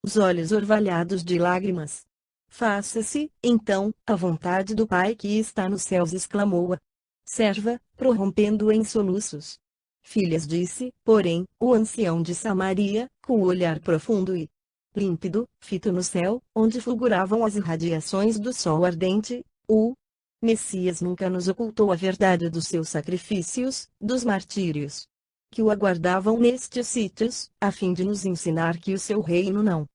os olhos orvalhados de lágrimas. Faça-se, então, a vontade do Pai que está nos céus, exclamou a serva, prorrompendo em soluços. Filhas, disse, porém, o ancião de Samaria, com o olhar profundo e límpido, fito no céu, onde fulguravam as irradiações do sol ardente. O Messias nunca nos ocultou a verdade dos seus sacrifícios, dos martírios que o aguardavam nestes sítios, a fim de nos ensinar que o seu reino não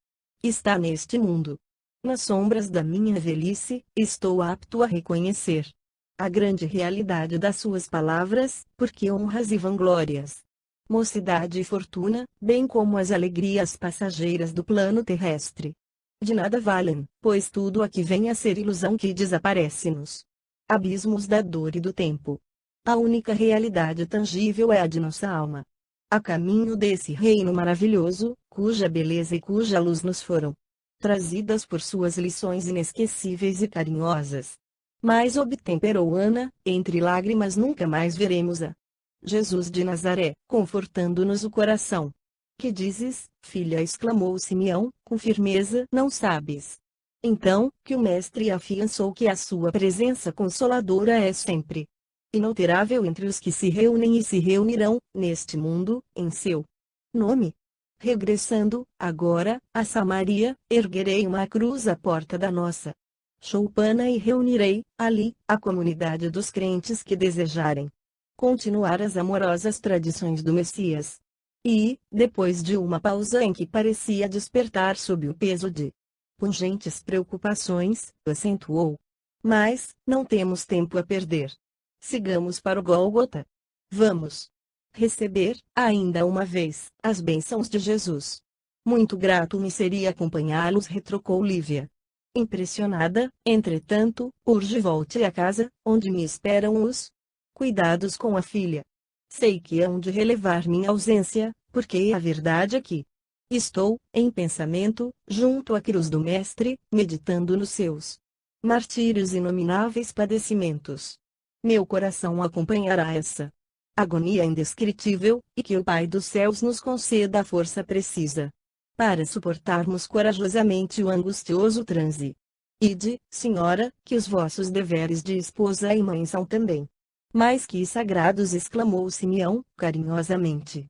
está neste mundo. Nas sombras da minha velhice, estou apto a reconhecer a grande realidade das suas palavras, porque honras e vanglórias, mocidade e fortuna, bem como as alegrias passageiras do plano terrestre, de nada valem, pois tudo aqui vem a ser ilusão que desaparece nos abismos da dor e do tempo. A única realidade tangível é a de nossa alma. A caminho desse reino maravilhoso, cuja beleza e cuja luz nos foram trazidas por suas lições inesquecíveis e carinhosas. Mas obtemperou Ana, entre lágrimas nunca mais veremos a Jesus de Nazaré, confortando-nos o coração. Que dizes, filha? Exclamou Simeão, com firmeza. Não sabes? Então, que o Mestre afiançou que a sua presença consoladora é sempre inalterável entre os que se reúnem e se reunirão, neste mundo, em seu nome. Regressando, agora, a Samaria, erguerei uma cruz à porta da nossa choupana e reunirei, ali, a comunidade dos crentes que desejarem continuar as amorosas tradições do Messias. E, depois de uma pausa em que parecia despertar sob o peso de pungentes preocupações, acentuou: mas, não temos tempo a perder. Sigamos para o Gólgota. Vamos receber, ainda uma vez, as bênçãos de Jesus. Muito grato me seria acompanhá-los, retrucou Lívia. Impressionada, entretanto, urge volte a casa, onde me esperam os cuidados com a filha. Sei que hão de relevar minha ausência, porque a verdade é que estou, em pensamento, junto à cruz do Mestre, meditando nos seus martírios e inomináveis padecimentos. Meu coração acompanhará essa agonia indescritível, e que o Pai dos céus nos conceda a força precisa para suportarmos corajosamente o angustioso transe. Ide, senhora, que os vossos deveres de esposa e mãe são também mais que sagrados, exclamou Simeão, carinhosamente.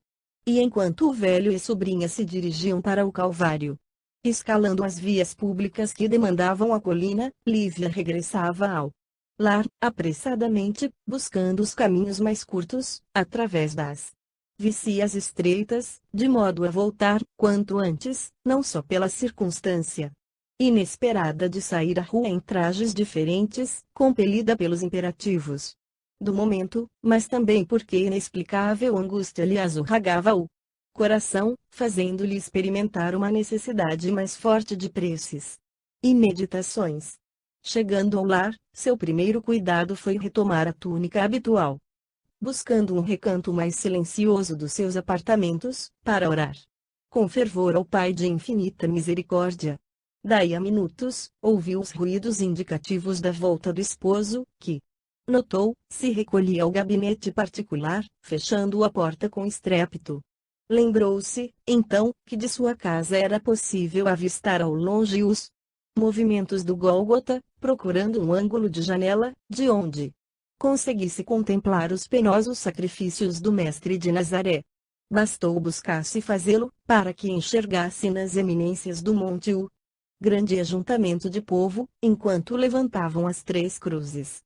E enquanto o velho e sobrinha se dirigiam para o Calvário, escalando as vias públicas que demandavam a colina, Lívia regressava ao lar, apressadamente, buscando os caminhos mais curtos, através das vicías estreitas, de modo a voltar, quanto antes, não só pela circunstância inesperada de sair à rua em trajes diferentes, compelida pelos imperativos do momento, mas também porque inexplicável angústia lhe azorragava o coração, fazendo-lhe experimentar uma necessidade mais forte de preces e meditações. Chegando ao lar, seu primeiro cuidado foi retomar a túnica habitual, buscando um recanto mais silencioso dos seus apartamentos, para orar com fervor ao Pai de infinita misericórdia. Daí a minutos, ouviu os ruídos indicativos da volta do esposo, que notou, se recolhia ao gabinete particular, fechando a porta com estrépito. Lembrou-se, então, que de sua casa era possível avistar ao longe os movimentos do Gólgota, procurando um ângulo de janela, de onde conseguisse contemplar os penosos sacrifícios do Mestre de Nazaré. Bastou buscasse fazê-lo, para que enxergasse nas eminências do monte o grande ajuntamento de povo, enquanto levantavam as três cruzes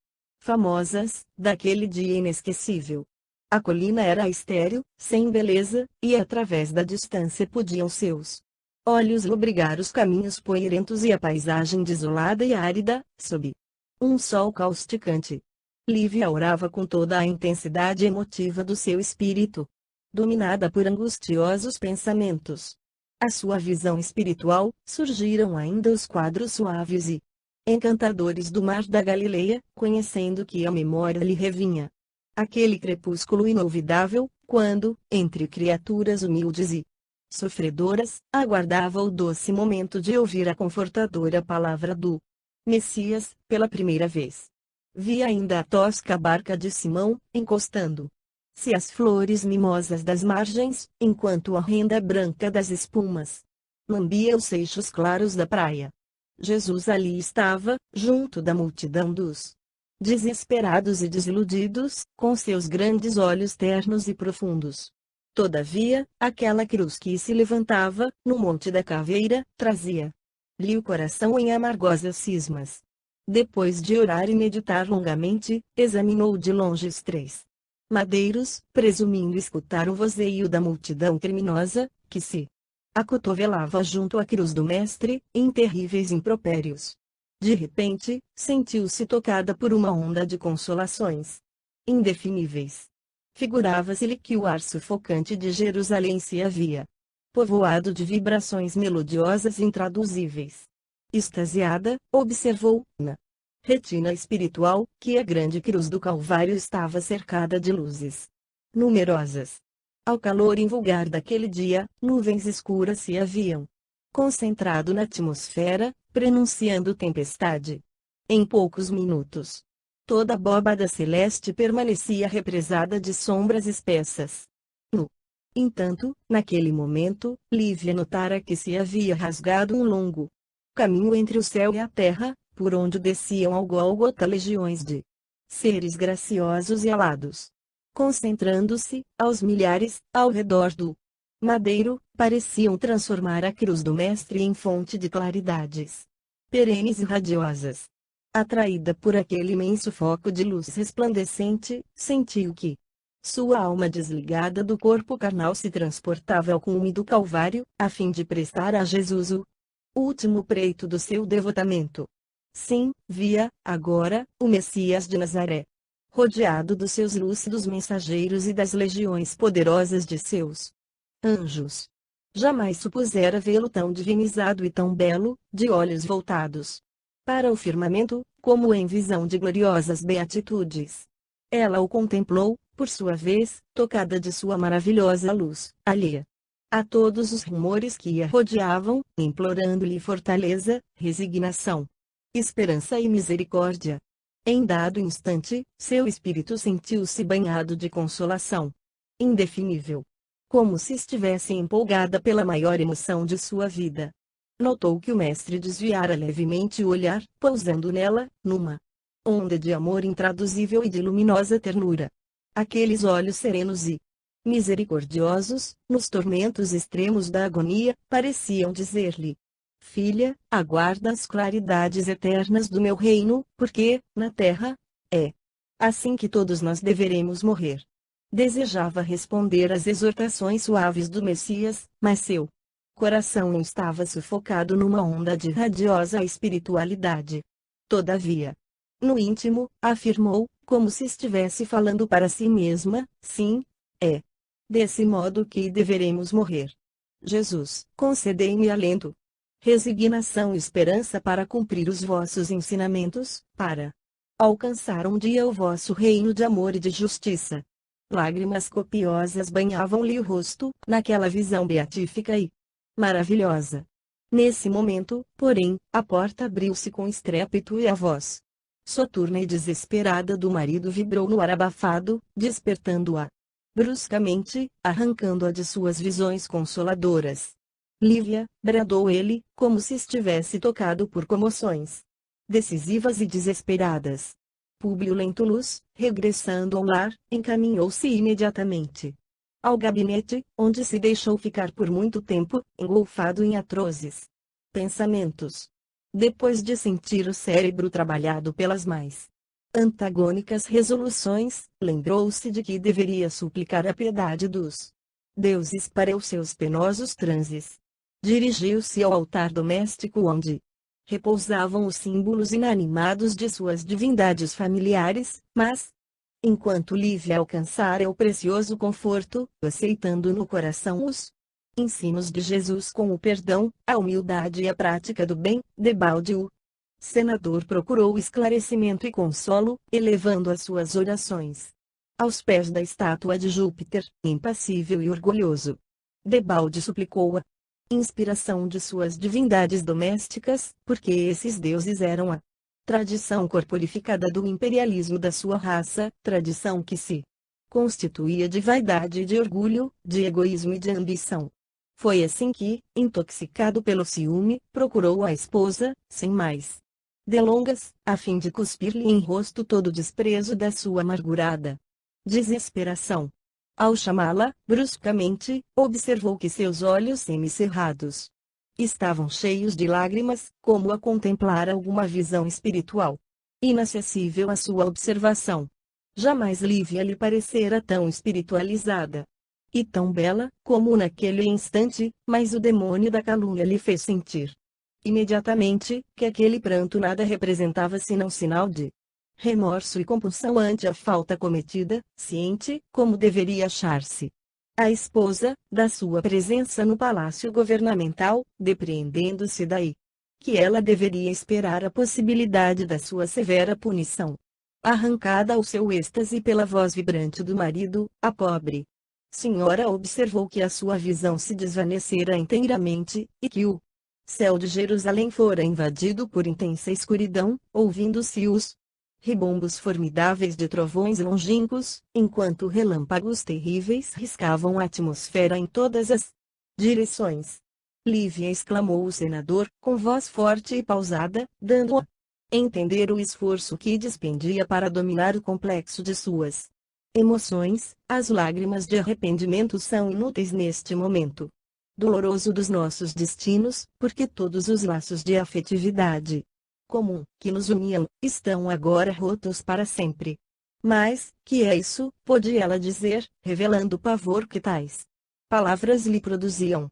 famosas, daquele dia inesquecível. A colina era estéril, sem beleza, e através da distância podiam seus olhos lobrigar os caminhos poeirentos e a paisagem desolada e árida, sob um sol causticante. Lívia orava com toda a intensidade emotiva do seu espírito, dominada por angustiosos pensamentos. À sua visão espiritual, surgiram ainda os quadros suaves e encantadores do mar da Galileia, conhecendo que a memória lhe revinha aquele crepúsculo inolvidável, quando, entre criaturas humildes e sofredoras, aguardava o doce momento de ouvir a confortadora palavra do Messias, pela primeira vez. Via ainda a tosca barca de Simão, encostando-se às flores mimosas das margens, enquanto a renda branca das espumas lambia os seixos claros da praia. Jesus ali estava, junto da multidão dos desesperados e desiludidos, com seus grandes olhos ternos e profundos. Todavia, aquela cruz que se levantava, no Monte da Caveira, trazia-lhe o coração em amargosas cismas. Depois de orar e meditar longamente, examinou de longe os três madeiros, presumindo escutar o vozeio da multidão criminosa, que se acotovelava junto à cruz do Mestre, em terríveis impropérios. De repente, sentiu-se tocada por uma onda de consolações indefiníveis. Figurava-se-lhe que o ar sufocante de Jerusalém se havia povoado de vibrações melodiosas intraduzíveis. Extasiada, observou, na retina espiritual, que a grande cruz do Calvário estava cercada de luzes numerosas. Ao calor invulgar daquele dia, nuvens escuras se haviam concentrado na atmosfera, prenunciando tempestade. Em poucos minutos, toda a abóbada celeste permanecia represada de sombras espessas. No entanto, naquele momento, Lívia notara que se havia rasgado um longo caminho entre o céu e a terra, por onde desciam ao Gólgota legiões de seres graciosos e alados. Concentrando-se, aos milhares, ao redor do madeiro, pareciam transformar a cruz do Mestre em fonte de claridades perenes e radiosas. Atraída por aquele imenso foco de luz resplandecente, sentiu que sua alma desligada do corpo carnal se transportava ao cume do Calvário, a fim de prestar a Jesus o último preito do seu devotamento. Sim, via, agora, o Messias de Nazaré, rodeado dos seus lúcidos mensageiros e das legiões poderosas de seus anjos. Jamais supusera vê-lo tão divinizado e tão belo, de olhos voltados para o firmamento, como em visão de gloriosas beatitudes. Ela o contemplou, por sua vez, tocada de sua maravilhosa luz, alheia a todos os rumores que a rodeavam, implorando-lhe fortaleza, resignação, esperança e misericórdia. Em dado instante, seu espírito sentiu-se banhado de consolação indefinível, como se estivesse empolgada pela maior emoção de sua vida. Notou que o Mestre desviara levemente o olhar, pousando nela, numa onda de amor intraduzível e de luminosa ternura. Aqueles olhos serenos e misericordiosos, nos tormentos extremos da agonia, pareciam dizer-lhe: Filha, aguarda as claridades eternas do meu reino, porque, na terra, é assim que todos nós deveremos morrer. Desejava responder às exortações suaves do Messias, mas seu coração estava sufocado numa onda de radiosa espiritualidade. Todavia, no íntimo, afirmou, como se estivesse falando para si mesma: sim, é desse modo que deveremos morrer. Jesus, concedei-me alento, resignação e esperança para cumprir os vossos ensinamentos, para alcançar um dia o vosso reino de amor e de justiça. Lágrimas copiosas banhavam-lhe o rosto, naquela visão beatífica e maravilhosa. Nesse momento, porém, a porta abriu-se com estrépito e a voz soturna e desesperada do marido vibrou no ar abafado, despertando-a bruscamente, arrancando-a de suas visões consoladoras. Lívia, bradou ele, como se estivesse tocado por comoções decisivas e desesperadas. Públio Lentulus, regressando ao lar, encaminhou-se imediatamente ao gabinete, onde se deixou ficar por muito tempo, engolfado em atrozes pensamentos. Depois de sentir o cérebro trabalhado pelas mais antagônicas resoluções, lembrou-se de que deveria suplicar a piedade dos deuses para os seus penosos transes. Dirigiu-se ao altar doméstico onde repousavam os símbolos inanimados de suas divindades familiares, mas, enquanto Lívia alcançara o precioso conforto, aceitando no coração os ensinos de Jesus com o perdão, a humildade e a prática do bem, debalde o senador procurou esclarecimento e consolo, elevando as suas orações aos pés da estátua de Júpiter, impassível e orgulhoso. Debalde suplicou a inspiração de suas divindades domésticas, porque esses deuses eram a tradição corporificada do imperialismo da sua raça, tradição que se constituía de vaidade e de orgulho, de egoísmo e de ambição. Foi assim que, intoxicado pelo ciúme, procurou a esposa, sem mais delongas, a fim de cuspir-lhe em rosto todo o desprezo da sua amargurada desesperação. Ao chamá-la, bruscamente, observou que seus olhos semicerrados estavam cheios de lágrimas, como a contemplar alguma visão espiritual inacessível à sua observação. Jamais Lívia lhe parecera tão espiritualizada e tão bela como naquele instante, mas o demônio da calúnia lhe fez sentir imediatamente que aquele pranto nada representava senão sinal de remorso e compulsão ante a falta cometida, ciente, como deveria achar-se a esposa, da sua presença no palácio governamental, depreendendo-se daí que ela deveria esperar a possibilidade da sua severa punição. Arrancada ao seu êxtase pela voz vibrante do marido, a pobre senhora observou que a sua visão se desvanecera inteiramente, e que o céu de Jerusalém fora invadido por intensa escuridão, ouvindo-se os ribombos formidáveis de trovões longínquos, enquanto relâmpagos terríveis riscavam a atmosfera em todas as direções. Lívia, exclamou o senador, com voz forte e pausada, dando a entender o esforço que despendia para dominar o complexo de suas emoções. As lágrimas de arrependimento são inúteis neste momento doloroso dos nossos destinos, porque todos os laços de afetividade comum que nos uniam estão agora rotos para sempre. Mas, que é isso? Pôde ela dizer, revelando o pavor que tais palavras lhe produziam.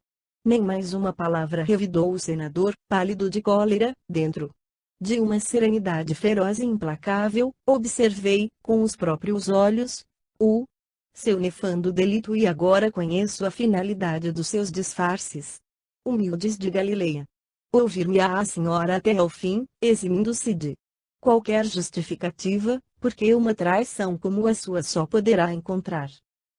Nem mais uma palavra, revidou o senador, pálido de cólera, dentro de uma serenidade feroz e implacável. Observei, com os próprios olhos, o seu nefando delito e agora conheço a finalidade dos seus disfarces humildes de Galileia. Ouvir-me-á a senhora até ao fim, eximindo-se de qualquer justificativa, porque uma traição como a sua só poderá encontrar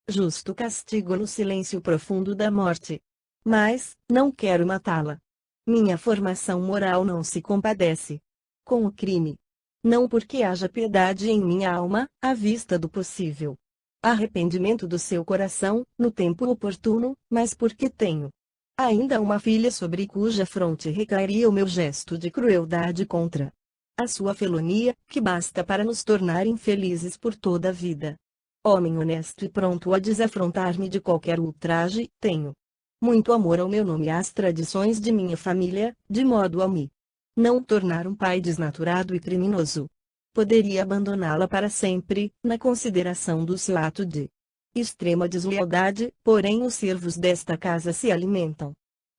justo castigo no silêncio profundo da morte. Mas, não quero matá-la. Minha formação moral não se compadece com o crime. Não porque haja piedade em minha alma, à vista do possível arrependimento do seu coração, no tempo oportuno, mas porque tenho ainda uma filha sobre cuja fronte recairia o meu gesto de crueldade contra a sua felonia, que basta para nos tornar infelizes por toda a vida. Homem honesto e pronto a desafrontar-me de qualquer ultraje, tenho muito amor ao meu nome e às tradições de minha família, de modo a me não tornar um pai desnaturado e criminoso. Poderia abandoná-la para sempre, na consideração do seu ato de extrema deslealdade, porém os servos desta casa se alimentam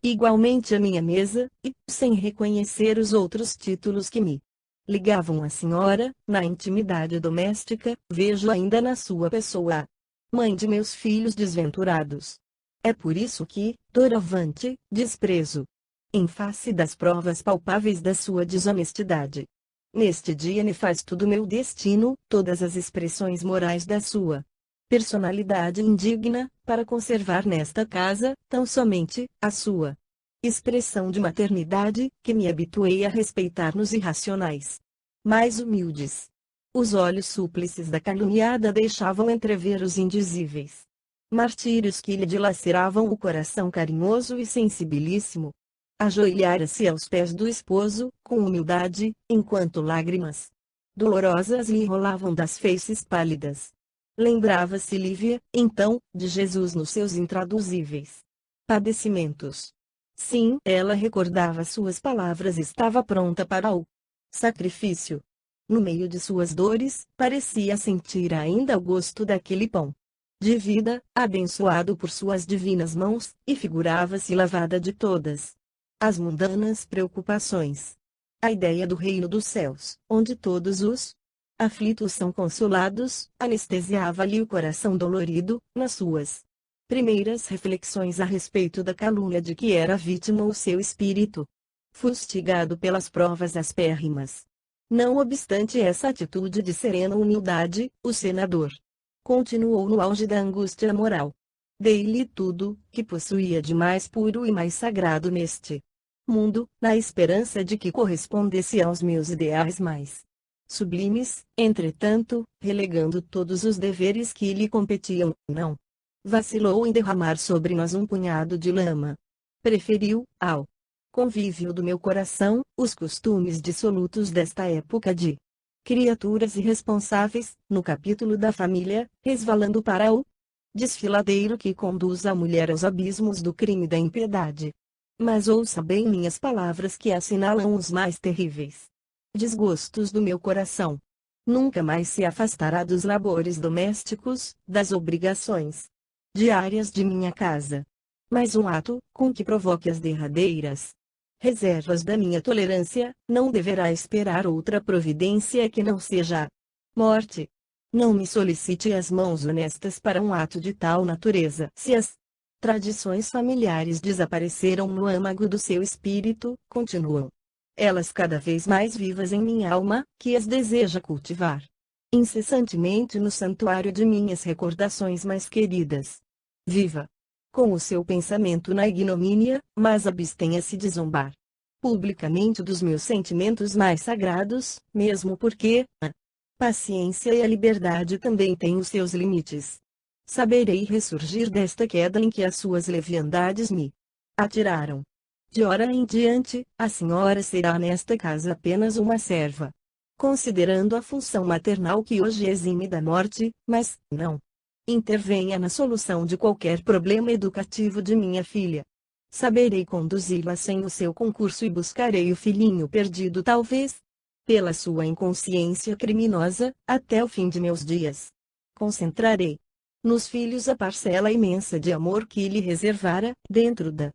igualmente à minha mesa, e, sem reconhecer os outros títulos que me ligavam à senhora, na intimidade doméstica, vejo ainda na sua pessoa a mãe de meus filhos desventurados. É por isso que, doravante, desprezo, em face das provas palpáveis da sua desonestidade, neste dia nefasto do meu destino, todas as expressões morais da sua personalidade indigna, para conservar nesta casa, tão somente, a sua expressão de maternidade, que me habituei a respeitar nos irracionais mais humildes. Os olhos súplices da caluniada deixavam entrever os indizíveis martírios que lhe dilaceravam o coração carinhoso e sensibilíssimo. Ajoelhara-se aos pés do esposo, com humildade, enquanto lágrimas dolorosas lhe rolavam das faces pálidas. Lembrava-se Lívia, então, de Jesus nos seus intraduzíveis padecimentos. Sim, ela recordava suas palavras e estava pronta para o sacrifício. No meio de suas dores, parecia sentir ainda o gosto daquele pão de vida, abençoado por suas divinas mãos, e figurava-se lavada de todas as mundanas preocupações. A ideia do reino dos céus, onde todos os aflitos são consolados, anestesiava-lhe o coração dolorido, nas suas primeiras reflexões a respeito da calúnia de que era vítima o seu espírito, fustigado pelas provas aspérrimas. Não obstante essa atitude de serena humildade, o senador continuou no auge da angústia moral. Dei-lhe tudo, que possuía de mais puro e mais sagrado neste mundo, na esperança de que correspondesse aos meus ideais mais sublimes, entretanto, relegando todos os deveres que lhe competiam, não vacilou em derramar sobre nós um punhado de lama. Preferiu, ao convívio do meu coração, os costumes dissolutos desta época de criaturas irresponsáveis, no capítulo da família, resvalando para o desfiladeiro que conduz a mulher aos abismos do crime e da impiedade. Mas ouça bem minhas palavras que assinalam os mais terríveis desgostos do meu coração. Nunca mais se afastará dos labores domésticos, das obrigações diárias de minha casa. Mas um ato, com que provoque as derradeiras reservas da minha tolerância, não deverá esperar outra providência que não seja a morte. Não me solicite as mãos honestas para um ato de tal natureza. Se as tradições familiares desapareceram no âmago do seu espírito, continuam elas cada vez mais vivas em minha alma, que as deseja cultivar incessantemente no santuário de minhas recordações mais queridas. Viva com o seu pensamento na ignomínia, mas abstenha-se de zombar publicamente dos meus sentimentos mais sagrados, mesmo porque a paciência e a liberdade também têm os seus limites. Saberei ressurgir desta queda em que as suas leviandades me atiraram. De hora em diante, a senhora será nesta casa apenas uma serva. Considerando a função maternal que hoje exime da morte, mas, não intervenha na solução de qualquer problema educativo de minha filha. Saberei conduzi-la sem o seu concurso e buscarei o filhinho perdido talvez, pela sua inconsciência criminosa, até o fim de meus dias. Concentrarei nos filhos a parcela imensa de amor que lhe reservara, dentro da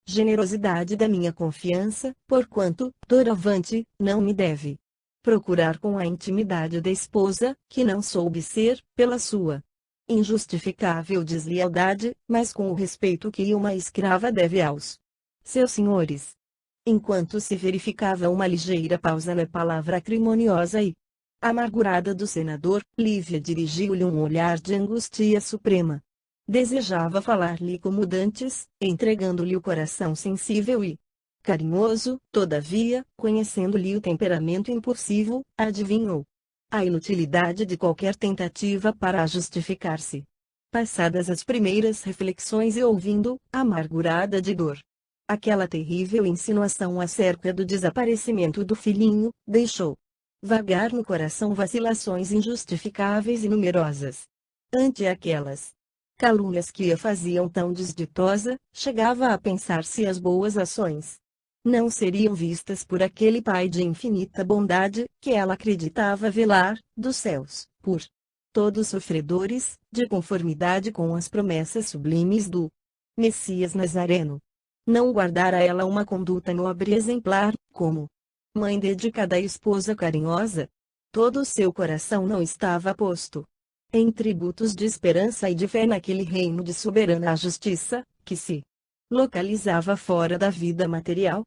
generosidade da minha confiança, porquanto, doravante, não me deve procurar com a intimidade da esposa, que não soube ser, pela sua injustificável deslealdade, mas com o respeito que uma escrava deve aos seus senhores. Enquanto se verificava uma ligeira pausa na palavra acrimoniosa e amargurada do senador, Lívia dirigiu-lhe um olhar de angústia suprema. Desejava falar-lhe como dantes, entregando-lhe o coração sensível e carinhoso, todavia, conhecendo-lhe o temperamento impulsivo, adivinhou a inutilidade de qualquer tentativa para justificar-se. Passadas as primeiras reflexões e ouvindo, amargurada de dor, aquela terrível insinuação acerca do desaparecimento do filhinho, deixou vagar no coração vacilações injustificáveis e numerosas. Ante aquelas calúnias que a faziam tão desditosa, chegava a pensar se as boas ações não seriam vistas por aquele Pai de infinita bondade, que ela acreditava velar, dos céus, por todos sofredores, de conformidade com as promessas sublimes do Messias Nazareno. Não guardara ela uma conduta nobre e exemplar, como mãe dedicada e esposa carinhosa? Todo o seu coração não estava posto em tributos de esperança e de fé naquele reino de soberana justiça, que se localizava fora da vida material?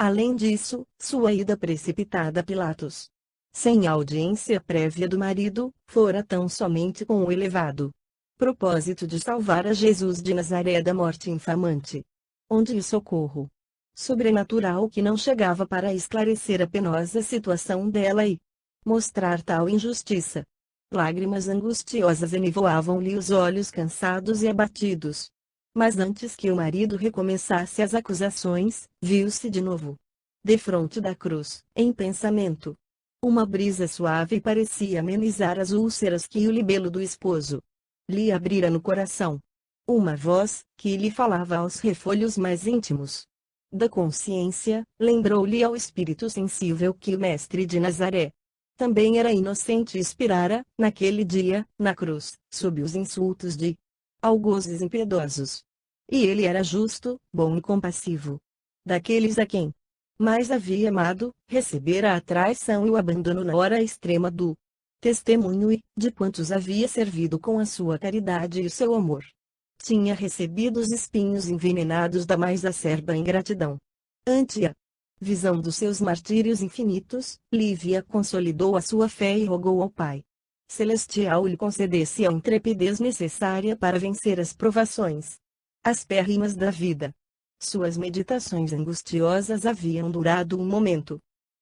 Além disso, sua ida precipitada a Pilatos, sem audiência prévia do marido, fora tão somente com o elevado propósito de salvar a Jesus de Nazaré da morte infamante, onde o socorro sobrenatural que não chegava para esclarecer a penosa situação dela e mostrar tal injustiça. Lágrimas angustiosas enivoavam-lhe os olhos cansados e abatidos. Mas antes que o marido recomeçasse as acusações, viu-se de novo defronte da cruz, em pensamento. Uma brisa suave parecia amenizar as úlceras que o libelo do esposo lhe abrira no coração. Uma voz, que lhe falava aos refolhos mais íntimos da consciência, lembrou-lhe ao espírito sensível que o mestre de Nazaré também era inocente e expirara, naquele dia, na cruz, sob os insultos de algozes impiedosos. E ele era justo, bom e compassivo. Daqueles a quem mais havia amado, recebera a traição e o abandono na hora extrema do testemunho e, de quantos havia servido com a sua caridade e o seu amor, tinha recebido os espinhos envenenados da mais acerba ingratidão. Ante a visão dos seus martírios infinitos, Lívia consolidou a sua fé e rogou ao Pai Celestial lhe concedesse a intrepidez necessária para vencer as provações aspérrimas da vida. Suas meditações angustiosas haviam durado um momento.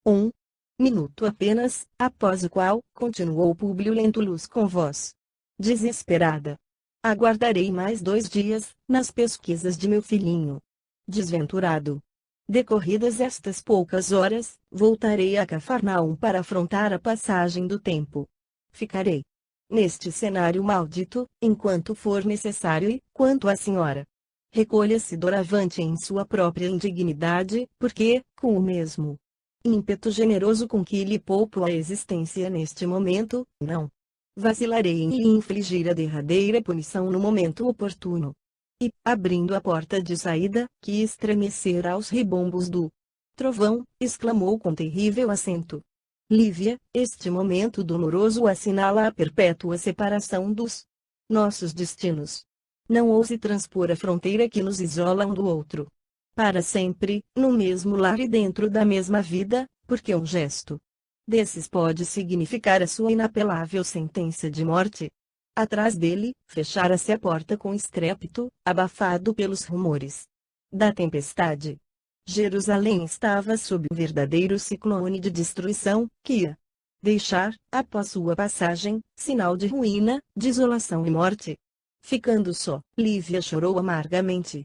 Um minuto apenas, após o qual, continuou Públio Lentulus com voz desesperada. Aguardarei mais 2 dias, nas pesquisas de meu filhinho. Desventurado. Decorridas estas poucas horas, voltarei a Cafarnaum para afrontar a passagem do tempo. Ficarei neste cenário maldito, enquanto for necessário e, quanto à senhora, recolha-se doravante em sua própria indignidade, porque, com o mesmo ímpeto generoso com que lhe poupo a existência neste momento, não vacilarei em lhe infligir a derradeira punição no momento oportuno. E, abrindo a porta de saída, que estremecerá aos ribombos do trovão, exclamou com terrível acento: Lívia, este momento doloroso assinala a perpétua separação dos nossos destinos. Não ouse transpor a fronteira que nos isola um do outro. Para sempre, no mesmo lar e dentro da mesma vida, porque um gesto desses pode significar a sua inapelável sentença de morte. Atrás dele, fechara-se a porta com estrépito, abafado pelos rumores da tempestade. Jerusalém estava sob um verdadeiro ciclone de destruição, que ia deixar, após sua passagem, sinal de ruína, desolação e morte. Ficando só, Lívia chorou amargamente.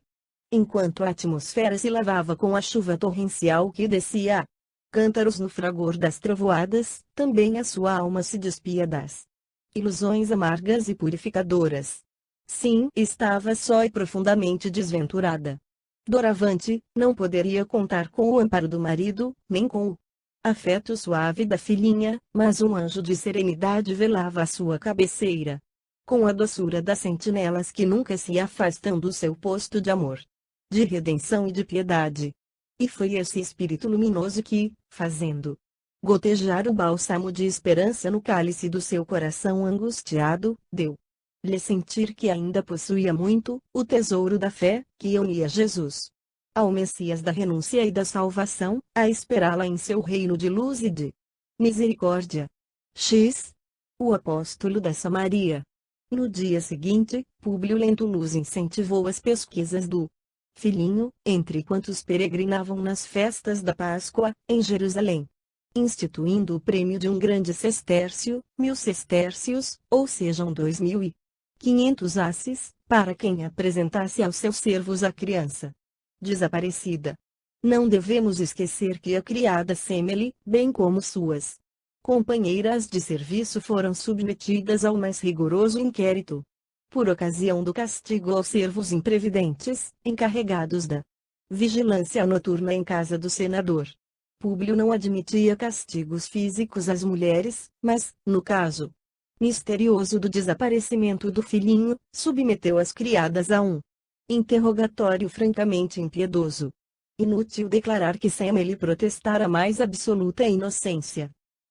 Enquanto a atmosfera se lavava com a chuva torrencial que descia a cântaros no fragor das trovoadas, também a sua alma se despia das ilusões amargas e purificadoras. Sim, estava só e profundamente desventurada. Doravante, não poderia contar com o amparo do marido, nem com o afeto suave da filhinha, mas um anjo de serenidade velava à sua cabeceira, com a doçura das sentinelas que nunca se afastam do seu posto de amor, de redenção e de piedade. E foi esse espírito luminoso que, fazendo gotejar o bálsamo de esperança no cálice do seu coração angustiado, deu-lhe sentir que ainda possuía muito, o tesouro da fé, que unia Jesus ao Messias da renúncia e da salvação, a esperá-la em seu reino de luz e de misericórdia. O apóstolo da Samaria. No dia seguinte, Públio Lentulus incentivou as pesquisas do filhinho, entre quantos peregrinavam nas festas da Páscoa, em Jerusalém, instituindo o prêmio de um grande sestércio, 1000 sestércios, ou sejam 2.500 asses, para quem apresentasse aos seus servos a criança desaparecida. Não devemos esquecer que a criada Semele, bem como suas companheiras de serviço, foram submetidas ao mais rigoroso inquérito, por ocasião do castigo aos servos imprevidentes, encarregados da vigilância noturna em casa do senador. Públio não admitia castigos físicos às mulheres, mas, no caso misterioso do desaparecimento do filhinho, submeteu as criadas a um interrogatório francamente impiedoso. Inútil declarar que Semele protestara a mais absoluta inocência,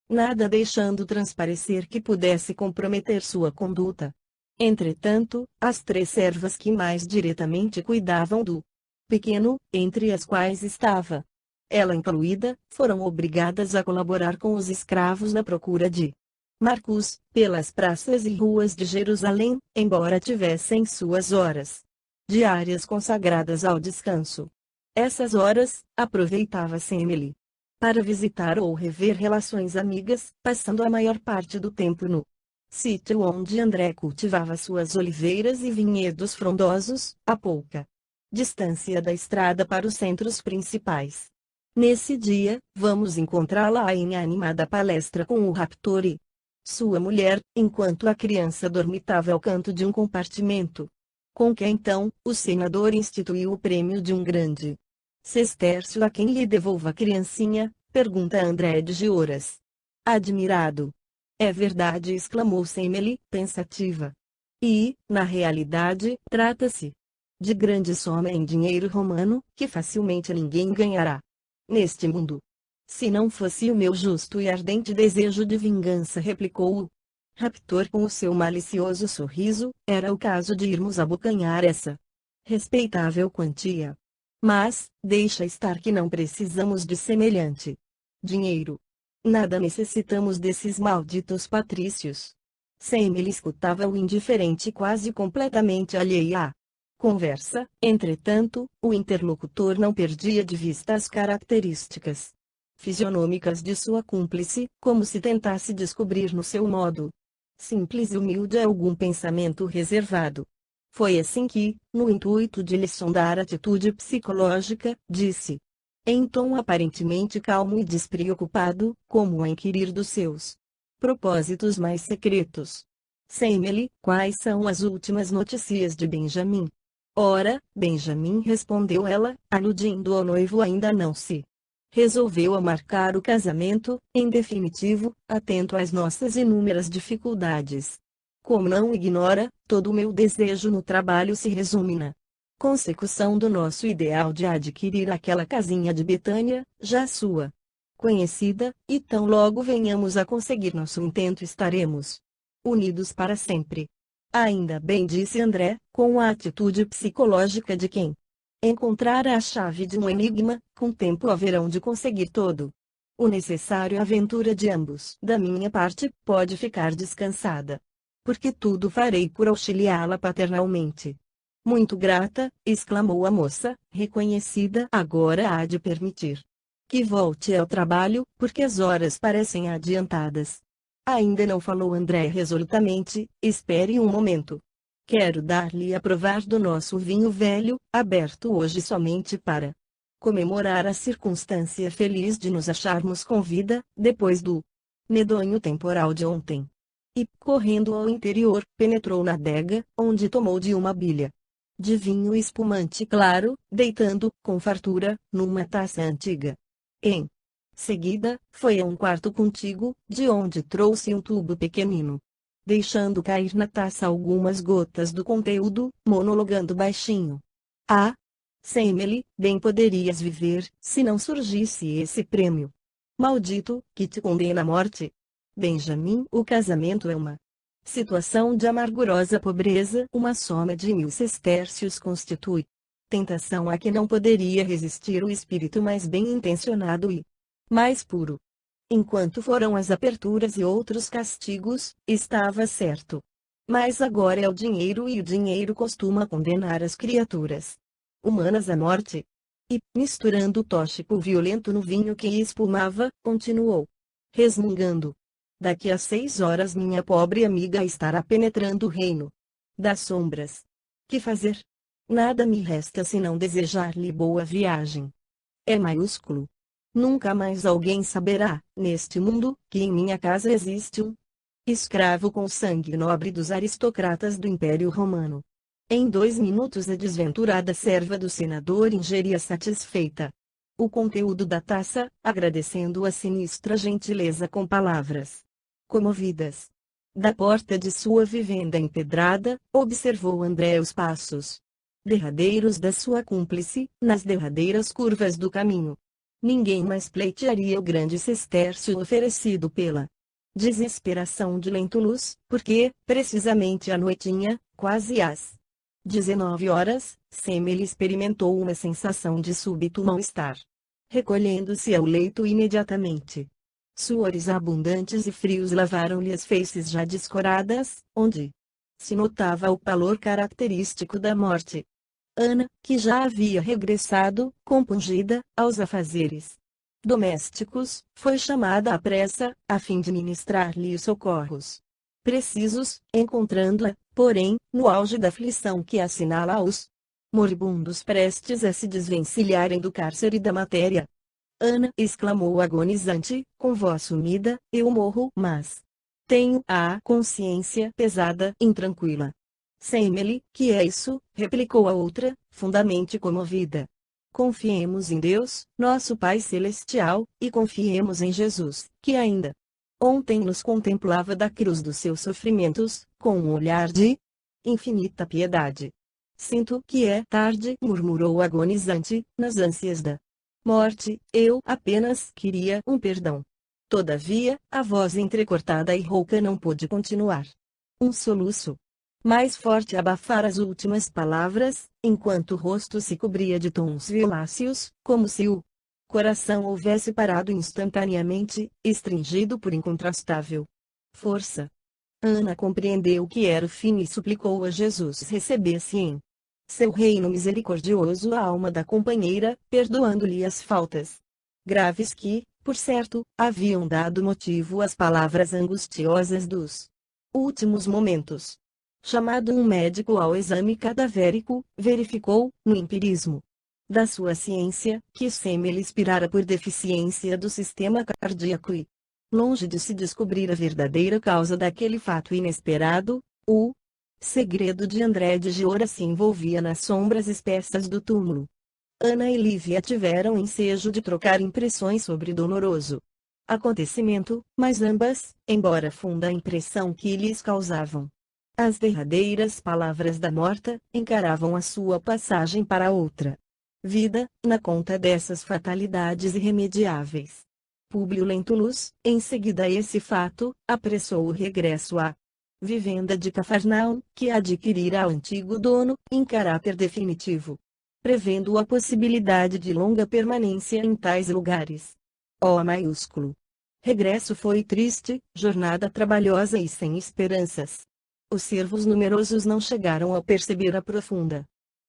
nada deixando transparecer que pudesse comprometer sua conduta. Entretanto, as 3 servas que mais diretamente cuidavam do pequeno, entre as quais estava ela incluída, foram obrigadas a colaborar com os escravos na procura de Marcos, pelas praças e ruas de Jerusalém, embora tivessem suas horas diárias consagradas ao descanso. Essas horas, aproveitava Semele para visitar ou rever relações amigas, passando a maior parte do tempo no sítio onde André cultivava suas oliveiras e vinhedos frondosos, a pouca distância da estrada para os centros principais. Nesse dia, vamos encontrá-la em animada palestra com o raptor e sua mulher, enquanto a criança dormitava ao canto de um compartimento. Com que então, o senador instituiu o prêmio de um grande sestércio a quem lhe devolva a criancinha, pergunta André de Gioras. Admirado. É verdade, exclamou Semele, pensativa. E, na realidade, trata-se de grande soma em dinheiro romano, que facilmente ninguém ganhará neste mundo. Se não fosse o meu justo e ardente desejo de vingança, replicou o raptor com o seu malicioso sorriso, era o caso de irmos abocanhar essa respeitável quantia. Mas, deixa estar que não precisamos de semelhante dinheiro. Nada necessitamos desses malditos patrícios. Semele escutava-o indiferente e quase completamente alheia à conversa. Entretanto, o interlocutor não perdia de vista as características fisionômicas de sua cúmplice, como se tentasse descobrir no seu modo simples e humilde algum pensamento reservado. Foi assim que, no intuito de lhe sondar a atitude psicológica, disse, em tom aparentemente calmo e despreocupado, como a inquirir dos seus propósitos mais secretos: Semele, quais são as últimas notícias de Benjamin? Ora, Benjamin, respondeu ela, aludindo ao noivo, ainda não se resolveu a marcar o casamento, em definitivo, atento às nossas inúmeras dificuldades. Como não ignora, todo o meu desejo no trabalho se resume na consecução do nosso ideal de adquirir aquela casinha de Betânia, já sua conhecida, e tão logo venhamos a conseguir nosso intento estaremos unidos para sempre. Ainda bem, disse André, com a atitude psicológica de quem encontrara a chave de um enigma, com tempo haverão de conseguir todo o necessário à aventura de ambos. Da minha parte, pode ficar descansada, porque tudo farei por auxiliá-la paternalmente. Muito grata, exclamou a moça, reconhecida. Agora há de permitir que volte ao trabalho, porque as horas parecem adiantadas. Ainda não, falou André resolutamente, espere um momento. Quero dar-lhe a provar do nosso vinho velho, aberto hoje somente para comemorar a circunstância feliz de nos acharmos com vida, depois do medonho temporal de ontem. E, correndo ao interior, penetrou na adega, onde tomou de uma bilha de vinho espumante claro, deitando, com fartura, numa taça antiga. Em seguida, foi a um quarto contíguo, de onde trouxe um tubo pequenino. Deixando cair na taça algumas gotas do conteúdo, monologando baixinho. Ah! Semele, bem poderias viver, se não surgisse esse prêmio maldito, que te condena à morte. Benjamin, o casamento é uma situação de amargurosa pobreza, uma soma de 1000 sestércios constitui tentação a que não poderia resistir o espírito mais bem intencionado e mais puro. Enquanto foram as aperturas e outros castigos, estava certo. Mas agora é o dinheiro, e o dinheiro costuma condenar as criaturas humanas à morte. E, misturando o tóxico violento no vinho que espumava, continuou, resmungando: daqui a 6 horas minha pobre amiga estará penetrando o reino das sombras. Que fazer? Nada me resta senão desejar-lhe boa viagem. É maiúsculo. Nunca mais alguém saberá, neste mundo, que em minha casa existe um escravo com sangue nobre dos aristocratas do Império Romano. Em 2 minutos a desventurada serva do senador ingeria satisfeita o conteúdo da taça, agradecendo a sinistra gentileza com palavras comovidas. Da porta de sua vivenda empedrada, observou André os passos derradeiros da sua cúmplice, nas derradeiras curvas do caminho. Ninguém mais pleitearia o grande sestércio oferecido pela desesperação de Lentulus, porque, precisamente à noitinha, quase às 19 horas, Semele experimentou uma sensação de súbito mal-estar. Recolhendo-se ao leito imediatamente. Suores abundantes e frios lavaram-lhe as faces já descoradas, onde se notava o pálor característico da morte. Ana, que já havia regressado, compungida, aos afazeres domésticos, foi chamada à pressa, a fim de ministrar-lhe os socorros precisos, encontrando-a, porém, no auge da aflição que assinala os moribundos prestes a se desvencilharem do cárcere da matéria. Ana, exclamou agonizante, com voz sumida, eu morro, mas tenho a consciência pesada, intranquila. Semele, que é isso? Replicou a outra, fundamente comovida. Confiemos em Deus, nosso Pai Celestial, e confiemos em Jesus, que ainda ontem nos contemplava da cruz dos seus sofrimentos, com um olhar de infinita piedade. Sinto que é tarde, murmurou agonizante, nas ânsias da morte, eu apenas queria um perdão. Todavia, a voz entrecortada e rouca não pôde continuar. Um soluço mais forte abafara as últimas palavras, enquanto o rosto se cobria de tons violáceos, como se o coração houvesse parado instantaneamente, estringido por incontrastável força. Ana compreendeu que era o fim e suplicou a Jesus recebesse em seu reino misericordioso a alma da companheira, perdoando-lhe as faltas graves que, por certo, haviam dado motivo às palavras angustiosas dos últimos momentos. Chamado um médico ao exame cadavérico, verificou, no empirismo da sua ciência, que Semele expirara por deficiência do sistema cardíaco e, longe de se descobrir a verdadeira causa daquele fato inesperado, o segredo de André de Giora se envolvia nas sombras espessas do túmulo. Ana e Lívia tiveram ensejo de trocar impressões sobre o doloroso acontecimento, mas ambas, embora funda a impressão que lhes causavam as derradeiras palavras da morta, encaravam a sua passagem para outra vida, na conta dessas fatalidades irremediáveis. Públio Lentulus, em seguida a esse fato, apressou o regresso à vivenda de Cafarnaum, que adquirira ao antigo dono, em caráter definitivo, prevendo a possibilidade de longa permanência em tais lugares. O maiúsculo regresso foi triste, jornada trabalhosa e sem esperanças. Os servos numerosos não chegaram a perceber a profunda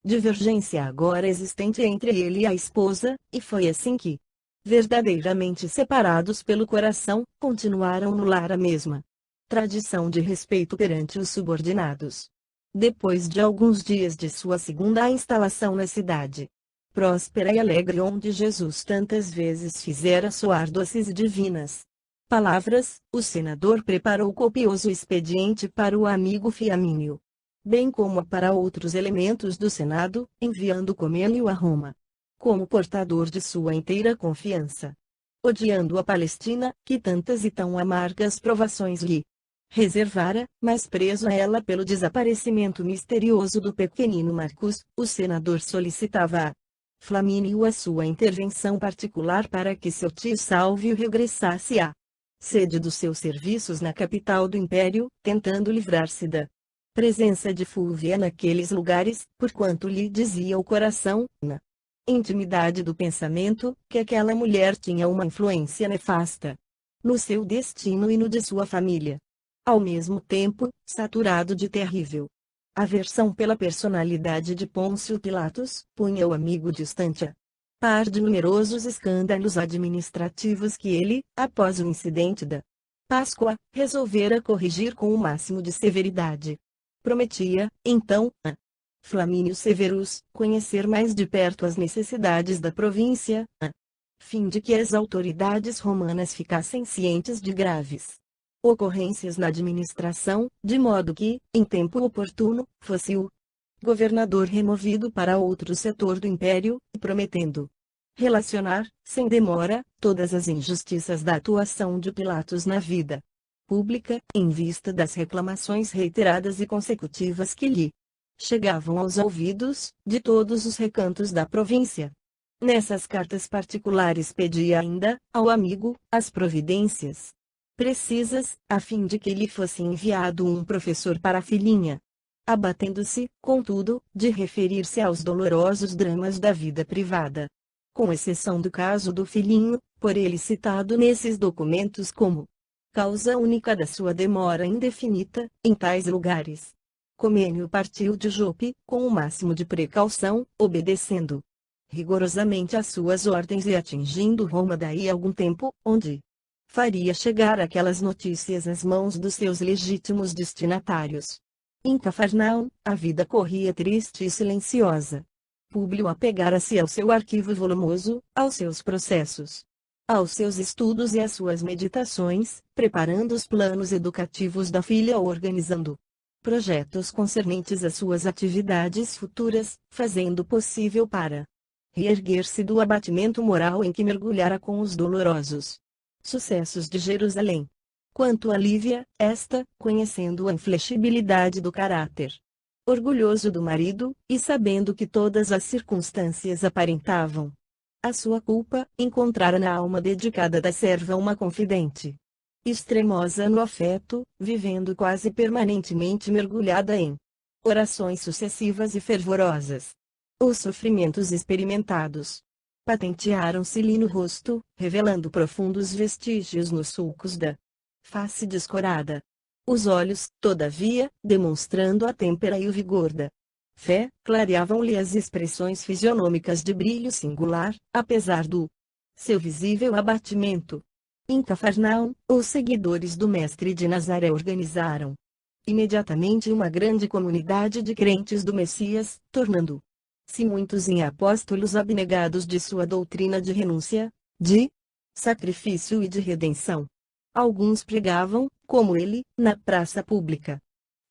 divergência agora existente entre ele e a esposa, e foi assim que, verdadeiramente separados pelo coração, continuaram no lar a mesma tradição de respeito perante os subordinados. Depois de alguns dias de sua segunda instalação na cidade próspera e alegre onde Jesus tantas vezes fizera soar doces e divinas palavras, o senador preparou copioso expediente para o amigo Fiamínio, bem como para outros elementos do Senado, enviando Comênio a Roma como portador de sua inteira confiança. Odiando a Palestina, que tantas e tão amargas provações lhe reservara, mas preso a ela pelo desaparecimento misterioso do pequenino Marcos, o senador solicitava a Flamínio a sua intervenção particular para que seu tio Sálvio regressasse à sede dos seus serviços na capital do Império, tentando livrar-se da presença de Fúvia naqueles lugares, porquanto lhe dizia o coração, na intimidade do pensamento, que aquela mulher tinha uma influência nefasta no seu destino e no de sua família. Ao mesmo tempo, saturado de terrível aversão pela personalidade de Pôncio Pilatos, punha o amigo distante a par de numerosos escândalos administrativos que ele, após o incidente da Páscoa, resolvera corrigir com o máximo de severidade. Prometia, então, a Flamínio Severus conhecer mais de perto as necessidades da província, a fim de que as autoridades romanas ficassem cientes de graves ocorrências na administração, de modo que, em tempo oportuno, fosse o governador removido para outro setor do império, prometendo relacionar, sem demora, todas as injustiças da atuação de Pilatos na vida pública, em vista das reclamações reiteradas e consecutivas que lhe chegavam aos ouvidos, de todos os recantos da província. Nessas cartas particulares pedia ainda, ao amigo, as providências precisas, a fim de que lhe fosse enviado um professor para a filhinha, abatendo-se, contudo, de referir-se aos dolorosos dramas da vida privada, com exceção do caso do filhinho, por ele citado nesses documentos como causa única da sua demora indefinida, em tais lugares. Comênio partiu de Jope, com o máximo de precaução, obedecendo rigorosamente às suas ordens e atingindo Roma daí a algum tempo, onde faria chegar aquelas notícias às mãos dos seus legítimos destinatários. Em Cafarnaum, a vida corria triste e silenciosa. Públio apegara-se ao seu arquivo volumoso, aos seus processos, aos seus estudos e às suas meditações, preparando os planos educativos da filha ou organizando projetos concernentes às suas atividades futuras, fazendo possível para reerguer-se do abatimento moral em que mergulhara com os dolorosos sucessos de Jerusalém. Quanto a Lívia, esta, conhecendo a inflexibilidade do caráter orgulhoso do marido, e sabendo que todas as circunstâncias aparentavam a sua culpa, encontrara na alma dedicada da serva uma confidente extremosa no afeto, vivendo quase permanentemente mergulhada em orações sucessivas e fervorosas. Os sofrimentos experimentados patentearam-se-lhe no rosto, revelando profundos vestígios nos sulcos da face descorada. Os olhos, todavia, demonstrando a têmpera e o vigor da fé, clareavam-lhe as expressões fisionômicas de brilho singular, apesar do seu visível abatimento. Em Cafarnaum, os seguidores do Mestre de Nazaré organizaram imediatamente uma grande comunidade de crentes do Messias, tornando-se muitos em apóstolos abnegados de sua doutrina de renúncia, de sacrifício e de redenção. Alguns pregavam, como ele, na praça pública,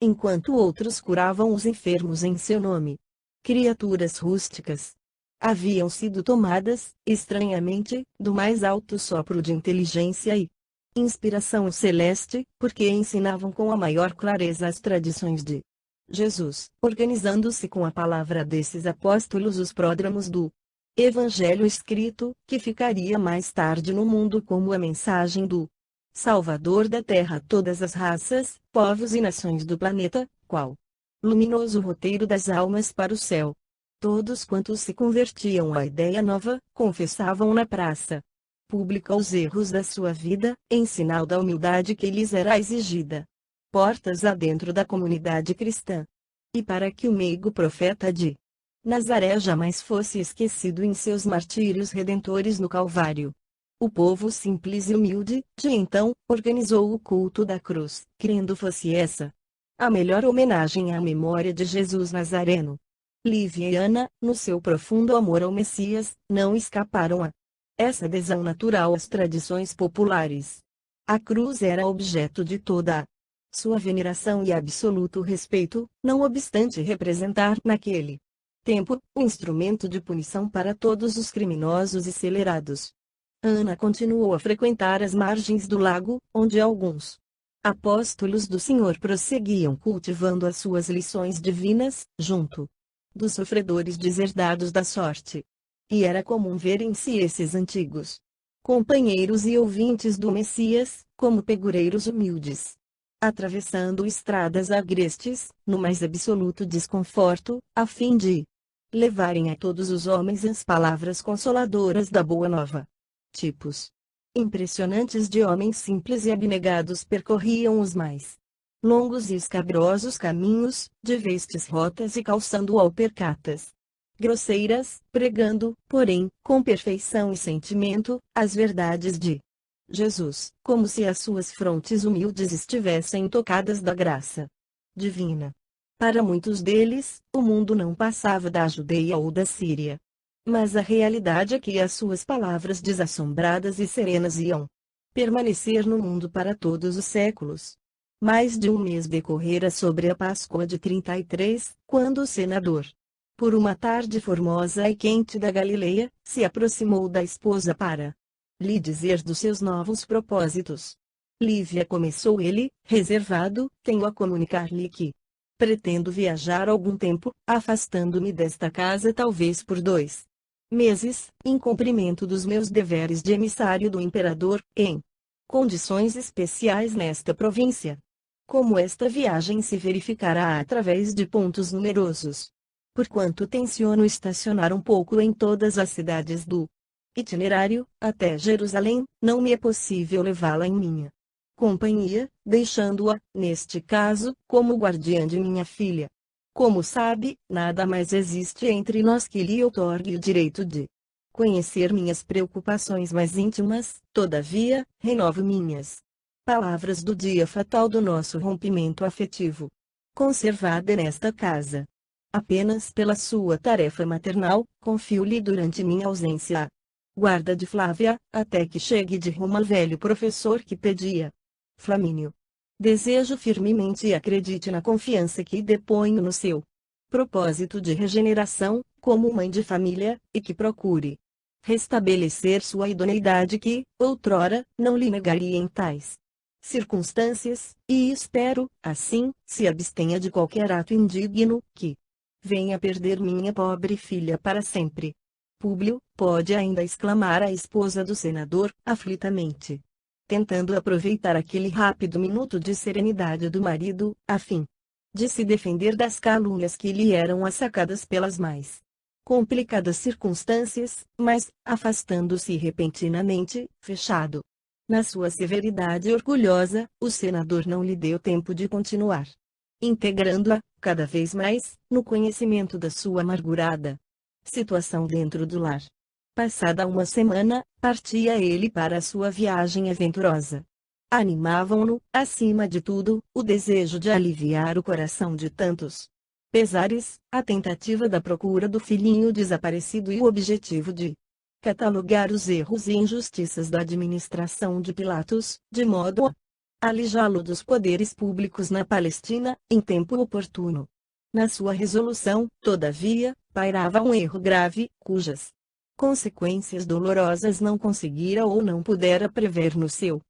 enquanto outros curavam os enfermos em seu nome. Criaturas rústicas haviam sido tomadas, estranhamente, do mais alto sopro de inteligência e inspiração celeste, porque ensinavam com a maior clareza as tradições de Jesus, organizando-se com a palavra desses apóstolos os pródromos do Evangelho escrito, que ficaria mais tarde no mundo como a mensagem do Salvador da Terra a todas as raças, povos e nações do planeta, qual luminoso roteiro das almas para o céu. Todos quantos se convertiam à ideia nova, confessavam na praça pública os erros da sua vida, em sinal da humildade que lhes era exigida. Portas adentro da comunidade cristã. E para que o meigo profeta de Nazaré jamais fosse esquecido em seus martírios redentores no Calvário, o povo simples e humilde, de então, organizou o culto da cruz, crendo fosse essa a melhor homenagem à memória de Jesus Nazareno. Lívia e Ana, no seu profundo amor ao Messias, não escaparam a essa adesão natural às tradições populares. A cruz era objeto de toda a sua veneração e absoluto respeito, não obstante representar naquele tempo um instrumento de punição para todos os criminosos e celerados. Ana continuou a frequentar as margens do lago, onde alguns apóstolos do Senhor prosseguiam cultivando as suas lições divinas, junto dos sofredores deserdados da sorte. E era comum ver em si esses antigos companheiros e ouvintes do Messias, como pegureiros humildes, atravessando estradas agrestes, no mais absoluto desconforto, a fim de levarem a todos os homens as palavras consoladoras da Boa Nova. Tipos impressionantes de homens simples e abnegados percorriam os mais longos e escabrosos caminhos, de vestes rotas e calçando alpercatas grosseiras, pregando, porém, com perfeição e sentimento, as verdades de Jesus, como se as suas frontes humildes estivessem tocadas da graça divina. Para muitos deles, o mundo não passava da Judeia ou da Síria. Mas a realidade é que as suas palavras desassombradas e serenas iam permanecer no mundo para todos os séculos. Mais de um mês decorrera sobre a Páscoa de 33, quando o senador, por uma tarde formosa e quente da Galileia, se aproximou da esposa para lhe dizer dos seus novos propósitos. Lívia, começou ele, reservado, tenho a comunicar-lhe que pretendo viajar algum tempo, afastando-me desta casa talvez por 2 meses, em cumprimento dos meus deveres de emissário do imperador, em condições especiais nesta província. Como esta viagem se verificará através de pontos numerosos, porquanto tenciono estacionar um pouco em todas as cidades do itinerário, até Jerusalém, não me é possível levá-la em minha companhia, deixando-a, neste caso, como guardiã de minha filha. Como sabe, nada mais existe entre nós que lhe outorgue o direito de conhecer minhas preocupações mais íntimas, todavia, renovo minhas palavras do dia fatal do nosso rompimento afetivo. Conservada nesta casa apenas pela sua tarefa maternal, confio-lhe durante minha ausência a guarda de Flávia, até que chegue de Roma o velho professor que pedia. Flamínio. Desejo firmemente e acredite na confiança que deponho no seu propósito de regeneração, como mãe de família, e que procure restabelecer sua idoneidade que, outrora, não lhe negaria em tais circunstâncias, e espero, assim, se abstenha de qualquer ato indigno, que venha perder minha pobre filha para sempre. Públio, pode ainda exclamar a esposa do senador, aflitamente, tentando aproveitar aquele rápido minuto de serenidade do marido, a fim de se defender das calúnias que lhe eram assacadas pelas mais complicadas circunstâncias, mas, afastando-se repentinamente, fechado na sua severidade orgulhosa, o senador não lhe deu tempo de continuar, integrando-a, cada vez mais, no conhecimento da sua amargurada situação dentro do lar. Passada uma semana, partia ele para a sua viagem aventurosa. Animavam-no, acima de tudo, o desejo de aliviar o coração de tantos pesares, a tentativa da procura do filhinho desaparecido e o objetivo de catalogar os erros e injustiças da administração de Pilatos, de modo a alijá-lo dos poderes públicos na Palestina, em tempo oportuno. Na sua resolução, todavia, pairava um erro grave, cujas consequências dolorosas não conseguira ou não pudera prever no seu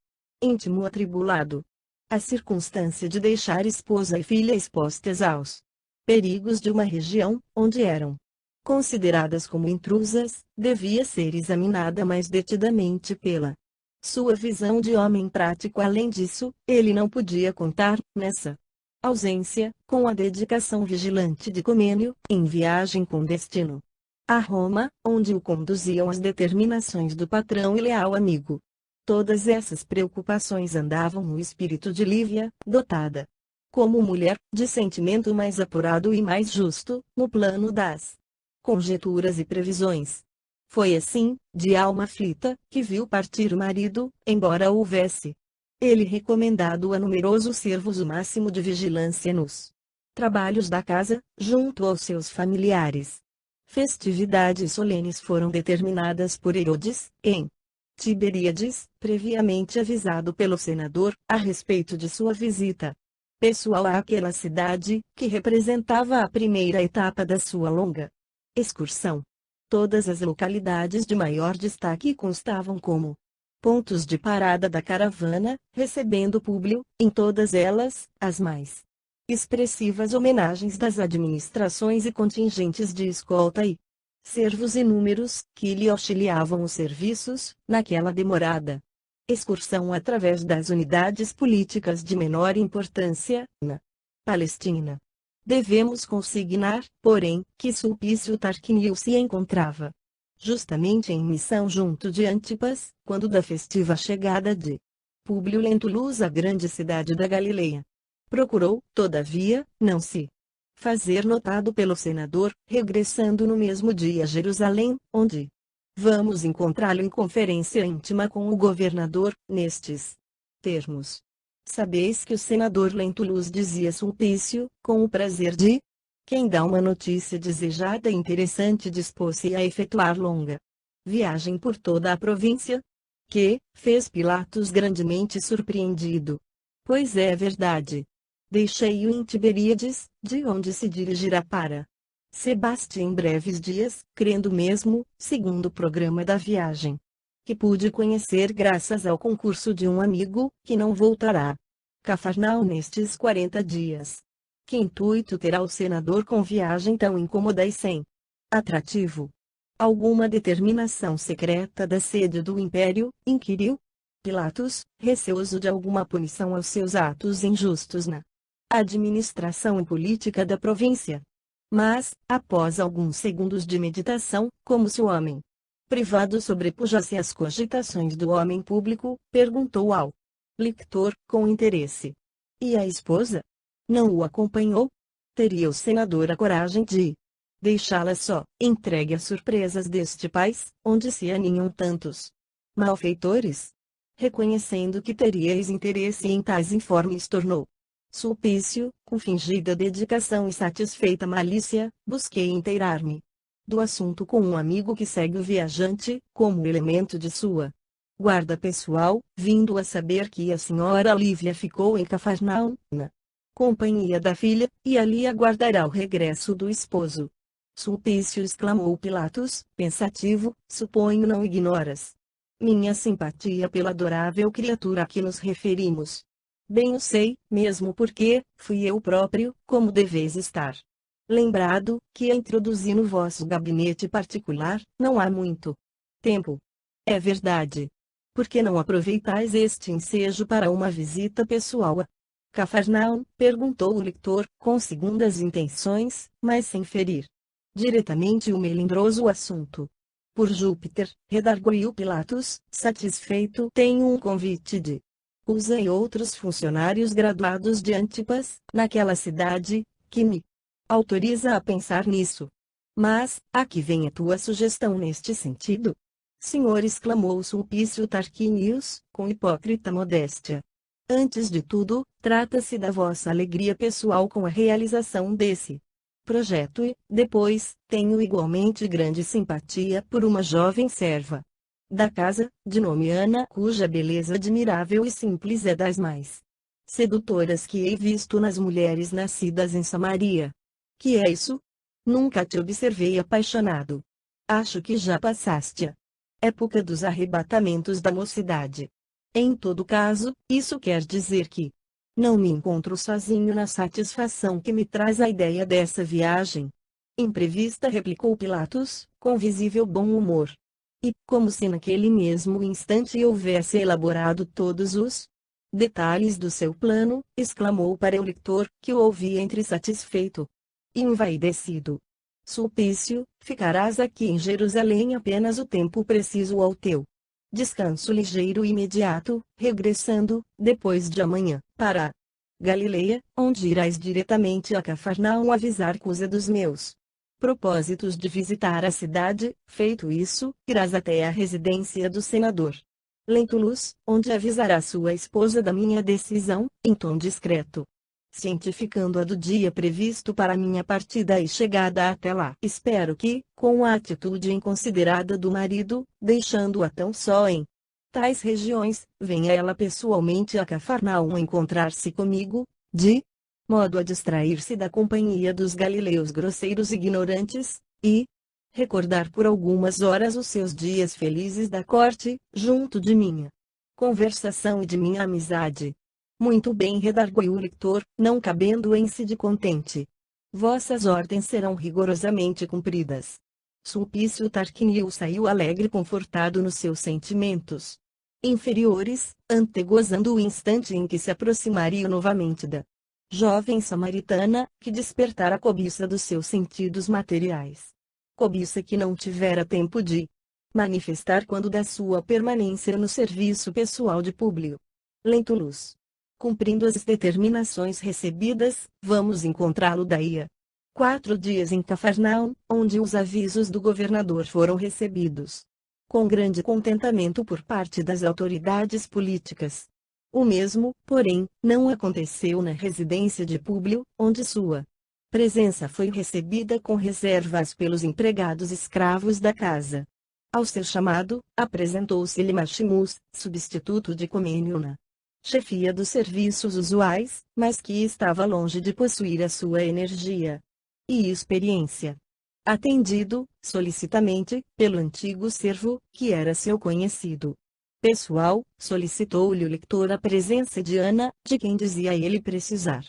íntimo atribulado. A circunstância de deixar esposa e filha expostas aos perigos de uma região, onde eram consideradas como intrusas, devia ser examinada mais detidamente pela sua visão de homem prático. Além disso, ele não podia contar, nessa ausência, com a dedicação vigilante de Comênio, em viagem com destino a Roma, onde o conduziam as determinações do patrão e leal amigo. Todas essas preocupações andavam no espírito de Lívia, dotada, como mulher, de sentimento mais apurado e mais justo, no plano das conjecturas e previsões. Foi assim, de alma aflita, que viu partir o marido, embora houvesse ele recomendado a numerosos servos o máximo de vigilância nos trabalhos da casa, junto aos seus familiares. Festividades solenes foram determinadas por Herodes, em Tiberíades, previamente avisado pelo senador, a respeito de sua visita pessoal àquela cidade, que representava a primeira etapa da sua longa excursão. Todas as localidades de maior destaque constavam como pontos de parada da caravana, recebendo Públio, em todas elas, as mais expressivas homenagens das administrações e contingentes de escolta e servos inúmeros, que lhe auxiliavam os serviços, naquela demorada excursão através das unidades políticas de menor importância, na Palestina. Devemos consignar, porém, que Sulpício Tarquínio se encontrava justamente em missão junto de Antipas, quando da festiva chegada de Públio Lentulus à grande cidade da Galileia. Procurou, todavia, não se fazer notado pelo senador, regressando no mesmo dia a Jerusalém, onde vamos encontrá-lo em conferência íntima com o governador, nestes termos. Sabeis que o senador Lentulus dizia a Sulpício, com o prazer de quem dá uma notícia desejada e interessante, dispôs-se a efetuar longa viagem por toda a província, que fez Pilatos grandemente surpreendido. Pois é verdade. Deixei-o em Tiberíades, de onde se dirigirá para Sebastia em breves dias, crendo mesmo, segundo o programa da viagem, que pude conhecer graças ao concurso de um amigo, que não voltará Cafarnaum nestes 40 dias. Que intuito terá o senador com viagem tão incômoda e sem atrativo? Alguma determinação secreta da sede do império? Inquiriu Pilatos, receoso de alguma punição aos seus atos injustos na administração e política da província. Mas, após alguns segundos de meditação, como se o homem privado sobrepujasse às cogitações do homem público, perguntou ao lictor, com interesse: e a esposa? Não o acompanhou? Teria o senador a coragem de deixá-la só, entregue às surpresas deste país, onde se aninham tantos malfeitores? Reconhecendo que teríeis interesse em tais informes, tornou Sulpício, com fingida dedicação e satisfeita malícia, busquei inteirar-me do assunto com um amigo que segue o viajante, como elemento de sua guarda pessoal, vindo a saber que a senhora Lívia ficou em Cafarnaum, na companhia da filha, e ali aguardará o regresso do esposo. Sulpício, exclamou Pilatos, pensativo, suponho não ignoras minha simpatia pela adorável criatura a que nos referimos. Bem o sei, mesmo porque, fui eu próprio, como deveis estar lembrado, que a introduzi no vosso gabinete particular, não há muito tempo. É verdade. Por que não aproveitais este ensejo para uma visita pessoal a Cafarnaum? Perguntou o lector, com segundas intenções, mas sem ferir diretamente o melindroso assunto. Por Júpiter, redarguiu Pilatos, satisfeito, tenho um convite de Usa e outros funcionários graduados de Antipas, naquela cidade, que me autoriza a pensar nisso. Mas, a que vem a tua sugestão neste sentido? Senhor, exclamou Sulpício Tarquinius, com hipócrita modéstia. Antes de tudo, trata-se da vossa alegria pessoal com a realização desse projeto e, depois, tenho igualmente grande simpatia por uma jovem serva da casa, de nome Ana, cuja beleza admirável e simples é das mais sedutoras que hei visto nas mulheres nascidas em Samaria. Que é isso? Nunca te observei apaixonado. Acho que já passaste a época dos arrebatamentos da mocidade. Em todo caso, isso quer dizer que não me encontro sozinho na satisfação que me traz a ideia dessa viagem. Imprevista, replicou Pilatos, com visível bom humor. E, como se naquele mesmo instante houvesse elaborado todos os detalhes do seu plano, exclamou para o lector, que o ouvia entre satisfeito e envaidecido: Sulpício, ficarás aqui em Jerusalém apenas o tempo preciso ao teu descanso ligeiro e imediato, regressando, depois de amanhã, para a Galileia, onde irás diretamente a Cafarnaum avisar-cusa dos meus propósitos de visitar a cidade. Feito isso, irás até a residência do senador Lentulus, onde avisará sua esposa da minha decisão, em tom discreto, cientificando-a do dia previsto para minha partida e chegada até lá. Espero que, com a atitude inconsiderada do marido, deixando-a tão só em tais regiões, venha ela pessoalmente a Cafarnaum encontrar-se comigo, de modo a distrair-se da companhia dos galileus grosseiros e ignorantes, e recordar por algumas horas os seus dias felizes da corte, junto de minha conversação e de minha amizade. Muito bem, redarguiu o lector, não cabendo em si de contente. Vossas ordens serão rigorosamente cumpridas. Sulpício Tarquínio saiu alegre e confortado nos seus sentimentos inferiores, antegozando o instante em que se aproximaria novamente da jovem samaritana, que despertara a cobiça dos seus sentidos materiais. Cobiça que não tivera tempo de manifestar quando da sua permanência no serviço pessoal de Públio Lentulus. Cumprindo as determinações recebidas, vamos encontrá-lo daí a 4 dias em Cafarnaum, onde os avisos do governador foram recebidos com grande contentamento por parte das autoridades políticas. O mesmo, porém, não aconteceu na residência de Públio, onde sua presença foi recebida com reservas pelos empregados escravos da casa. Ao ser chamado, apresentou-se-lhe Maximus, substituto de Comênio na chefia dos serviços usuais, mas que estava longe de possuir a sua energia e experiência. Atendido, solicitamente, pelo antigo servo, que era seu conhecido pessoal, solicitou-lhe o lector a presença de Ana, de quem dizia ele precisar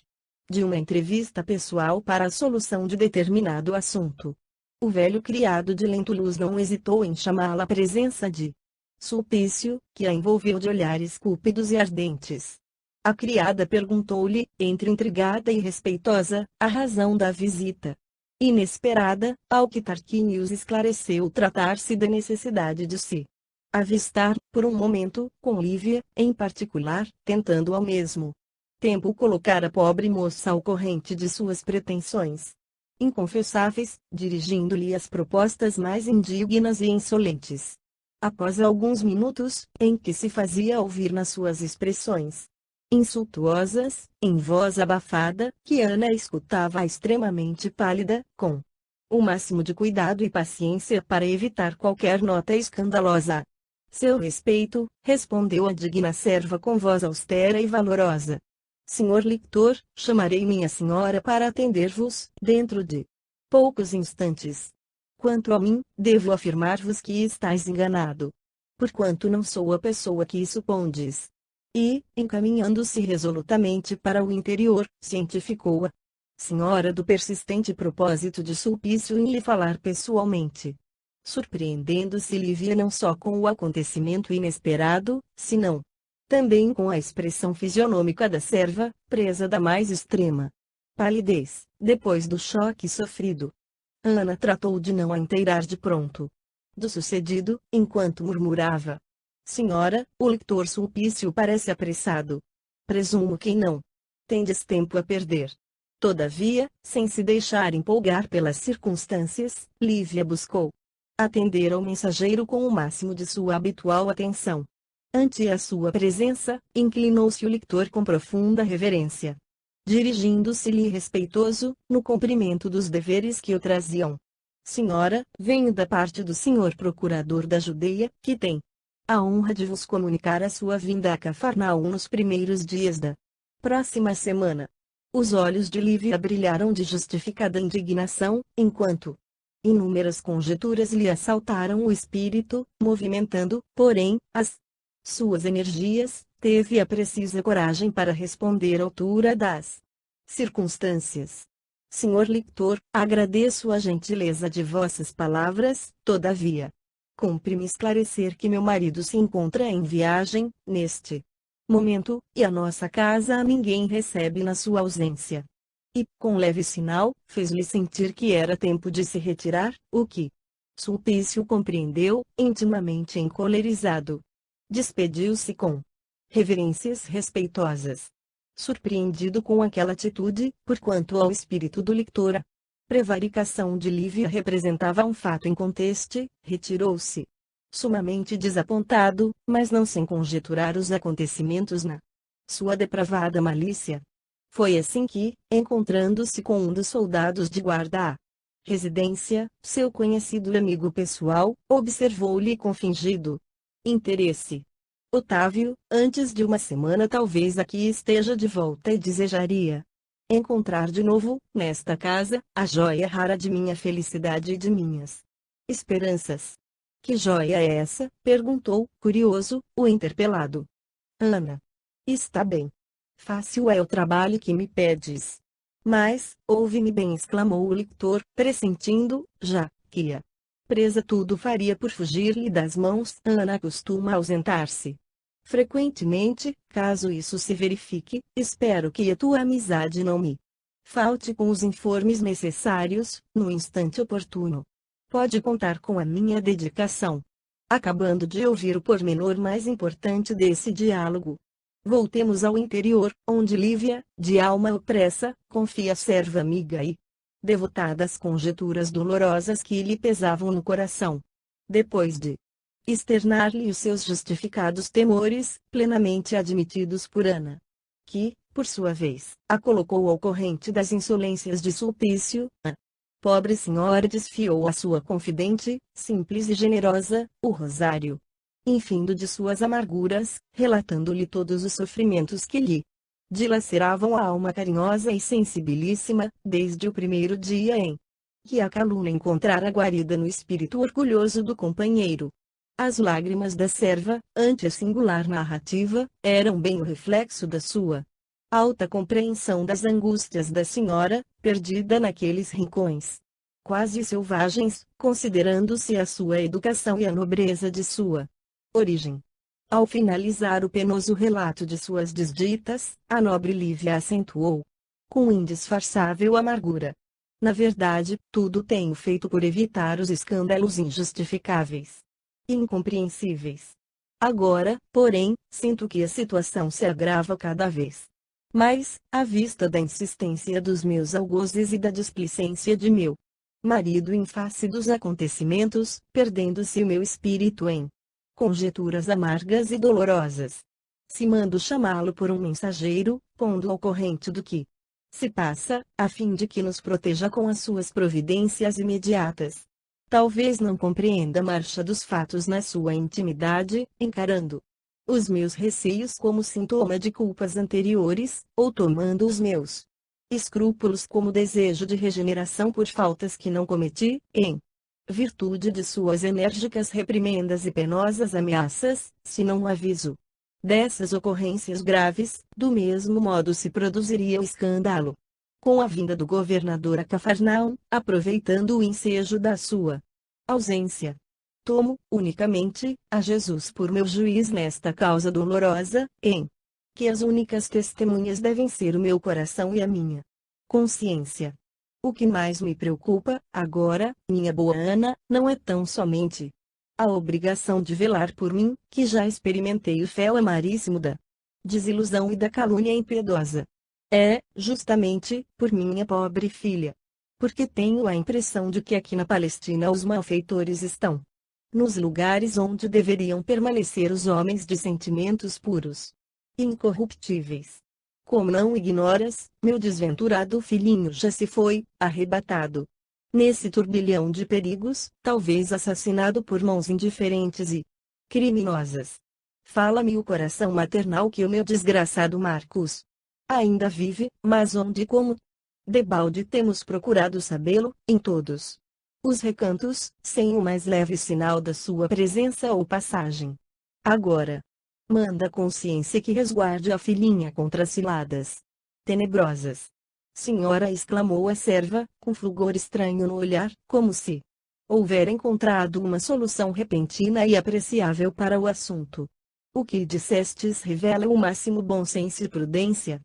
de uma entrevista pessoal para a solução de determinado assunto. O velho criado de Lentulus não hesitou em chamá-la à presença de Sulpício, que a envolveu de olhares cúpidos e ardentes. A criada perguntou-lhe, entre intrigada e respeitosa, a razão da visita inesperada, ao que Tarquinius esclareceu tratar-se da necessidade de se avistar, por um momento, com Lívia, em particular, tentando ao mesmo tempo colocar a pobre moça ao corrente de suas pretensões inconfessáveis, dirigindo-lhe as propostas mais indignas e insolentes. Após alguns minutos, em que se fazia ouvir nas suas expressões insultuosas, em voz abafada, que Ana escutava extremamente pálida, com o máximo de cuidado e paciência para evitar qualquer nota escandalosa. Seu respeito, respondeu a digna serva com voz austera e valorosa. Senhor lector, chamarei minha senhora para atender-vos, dentro de poucos instantes. Quanto a mim, devo afirmar-vos que estáis enganado. Porquanto não sou a pessoa que supondes. E, encaminhando-se resolutamente para o interior, cientificou a senhora do persistente propósito de Sulpício em lhe falar pessoalmente. Surpreendendo-se Lívia não só com o acontecimento inesperado, senão também com a expressão fisionômica da serva, presa da mais extrema palidez, depois do choque sofrido. Ana tratou de não a inteirar de pronto do sucedido, enquanto murmurava: Senhora, o lector Sulpício parece apressado. Presumo que não tendes tempo a perder. Todavia, sem se deixar empolgar pelas circunstâncias, Lívia buscou atender ao mensageiro com o máximo de sua habitual atenção. Ante a sua presença, inclinou-se o lictor com profunda reverência. Dirigindo-se-lhe respeitoso, no cumprimento dos deveres que o traziam. Senhora, venho da parte do senhor procurador da Judeia, que tem a honra de vos comunicar a sua vinda a Cafarnaum nos primeiros dias da próxima semana. Os olhos de Lívia brilharam de justificada indignação, enquanto inúmeras conjecturas lhe assaltaram o espírito, movimentando, porém, as suas energias. Teve a precisa coragem para responder à altura das circunstâncias. Senhor lector, agradeço a gentileza de vossas palavras, todavia, cumpre-me esclarecer que meu marido se encontra em viagem, neste momento, e a nossa casa a ninguém recebe na sua ausência. E, com leve sinal, fez-lhe sentir que era tempo de se retirar, o que Sulpício compreendeu, intimamente encolerizado. Despediu-se com reverências respeitosas. Surpreendido com aquela atitude, por quanto ao espírito do lictor, a prevaricação de Lívia representava um fato inconteste, retirou-se. Sumamente desapontado, mas não sem conjecturar os acontecimentos na sua depravada malícia. Foi assim que, encontrando-se com um dos soldados de guarda à residência, seu conhecido amigo pessoal, observou-lhe com fingido interesse: Otávio, antes de uma semana talvez aqui esteja de volta e desejaria encontrar de novo, nesta casa, a joia rara de minha felicidade e de minhas esperanças. Que joia é essa? Perguntou, curioso, o interpelado. Ana. Está bem. Fácil é o trabalho que me pedes. Mas, ouve-me bem, exclamou o lictor, pressentindo, já, que a presa tudo faria por fugir-lhe das mãos. Ana costuma ausentar-se frequentemente. Caso isso se verifique, espero que a tua amizade não me falte com os informes necessários, no instante oportuno. Pode contar com a minha dedicação. Acabando de ouvir o pormenor mais importante desse diálogo, voltemos ao interior, onde Lívia, de alma opressa, confia a serva amiga e devotada às conjecturas dolorosas que lhe pesavam no coração. Depois de externar-lhe os seus justificados temores, plenamente admitidos por Ana, que, por sua vez, a colocou ao corrente das insolências de Sulpício, a pobre senhora desfiou a sua confidente, simples e generosa, o rosário infindo de suas amarguras, relatando-lhe todos os sofrimentos que lhe dilaceravam a alma carinhosa e sensibilíssima, desde o primeiro dia em que a calúnia encontrara guarida no espírito orgulhoso do companheiro. As lágrimas da serva, ante a singular narrativa, eram bem o reflexo da sua alta compreensão das angústias da senhora, perdida naqueles rincões quase selvagens, considerando-se a sua educação e a nobreza de sua origem. Ao finalizar o penoso relato de suas desditas, a nobre Lívia acentuou, com indisfarçável amargura: na verdade, tudo tenho feito por evitar os escândalos injustificáveis e incompreensíveis. Agora, porém, sinto que a situação se agrava cada vez mais, à vista da insistência dos meus algozes e da displicência de meu marido em face dos acontecimentos, perdendo-se o meu espírito em conjecturas amargas e dolorosas. Se mando chamá-lo por um mensageiro, pondo ao corrente do que se passa, a fim de que nos proteja com as suas providências imediatas. Talvez não compreenda a marcha dos fatos na sua intimidade, encarando os meus receios como sintoma de culpas anteriores, ou tomando os meus escrúpulos como desejo de regeneração por faltas que não cometi, em virtude de suas enérgicas reprimendas e penosas ameaças. Se não aviso dessas ocorrências graves, do mesmo modo se produziria o escândalo com a vinda do governador a Cafarnaum, aproveitando o ensejo da sua ausência. Tomo, unicamente, a Jesus por meu juiz nesta causa dolorosa, em que as únicas testemunhas devem ser o meu coração e a minha consciência. O que mais me preocupa, agora, minha boa Ana, não é tão somente a obrigação de velar por mim, que já experimentei o fel amaríssimo da desilusão e da calúnia impiedosa. É, justamente, por minha pobre filha. Porque tenho a impressão de que aqui na Palestina os malfeitores estão nos lugares onde deveriam permanecer os homens de sentimentos puros e incorruptíveis. Como não ignoras, meu desventurado filhinho já se foi, arrebatado. Nesse turbilhão de perigos, talvez assassinado por mãos indiferentes e criminosas. Fala-me o coração maternal que o meu desgraçado Marcos ainda vive, mas onde e como? Debalde temos procurado sabê-lo, em todos os recantos, sem o mais leve sinal da sua presença ou passagem. Agora, manda a consciência que resguarde a filhinha contra ciladas tenebrosas. Senhora, exclamou a serva, com fulgor estranho no olhar, como se houver encontrado uma solução repentina e apreciável para o assunto. O que dissestes revela o máximo bom senso e prudência.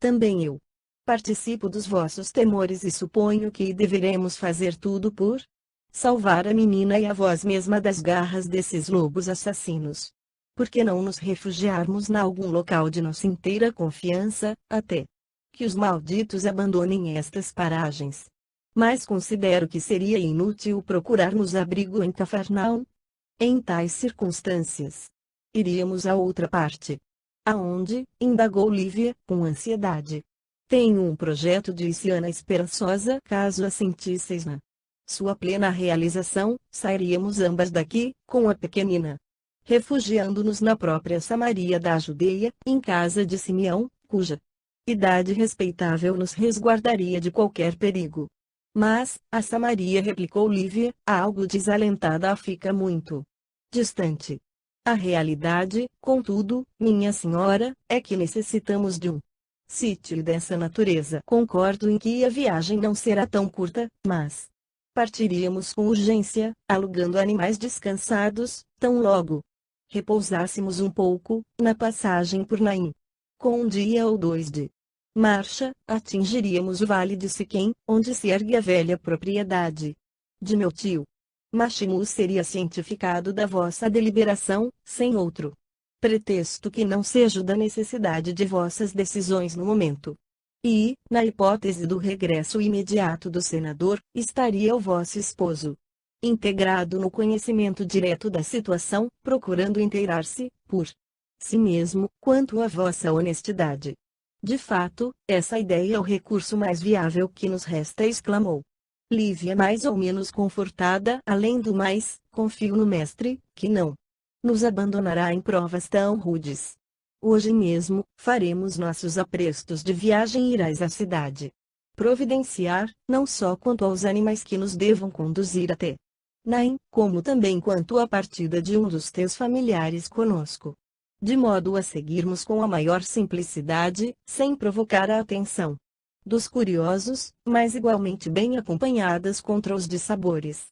Também eu participo dos vossos temores e suponho que deveremos fazer tudo por salvar a menina e a vós mesma das garras desses lobos assassinos. Por que não nos refugiarmos em algum local de nossa inteira confiança, até que os malditos abandonem estas paragens? Mas considero que seria inútil procurarmos abrigo em Cafarnaum. Em tais circunstâncias, iríamos a outra parte. Aonde? Indagou Lívia, com ansiedade. Tenho um projeto, disse Ana esperançosa. Caso assentisseis na sua plena realização, sairíamos ambas daqui, com a pequenina, refugiando-nos na própria Samaria da Judeia, em casa de Simeão, cuja idade respeitável nos resguardaria de qualquer perigo. Mas, a Samaria, replicou Lívia, algo desalentada, fica muito distante. A realidade, contudo, minha senhora, é que necessitamos de um sítio dessa natureza. Concordo em que a viagem não será tão curta, mas partiríamos com urgência, alugando animais descansados, tão logo repousássemos um pouco, na passagem por Naim. Com um dia ou dois de marcha, atingiríamos o vale de Siquém, onde se ergue a velha propriedade de meu tio. Maximus seria cientificado da vossa deliberação, sem outro pretexto que não seja o da necessidade de vossas decisões no momento. E, na hipótese do regresso imediato do senador, estaria o vosso esposo, integrado no conhecimento direto da situação, procurando inteirar-se, por si mesmo, quanto à vossa honestidade. De fato, essa ideia é o recurso mais viável que nos resta, exclamou Lívia, mais ou menos confortada. Além do mais, confio no mestre, que não nos abandonará em provas tão rudes. Hoje mesmo, faremos nossos aprestos de viagem e irás à cidade providenciar, não só quanto aos animais que nos devam conduzir até Naim, como também quanto à partida de um dos teus familiares conosco. De modo a seguirmos com a maior simplicidade, sem provocar a atenção dos curiosos, mas igualmente bem acompanhadas contra os dissabores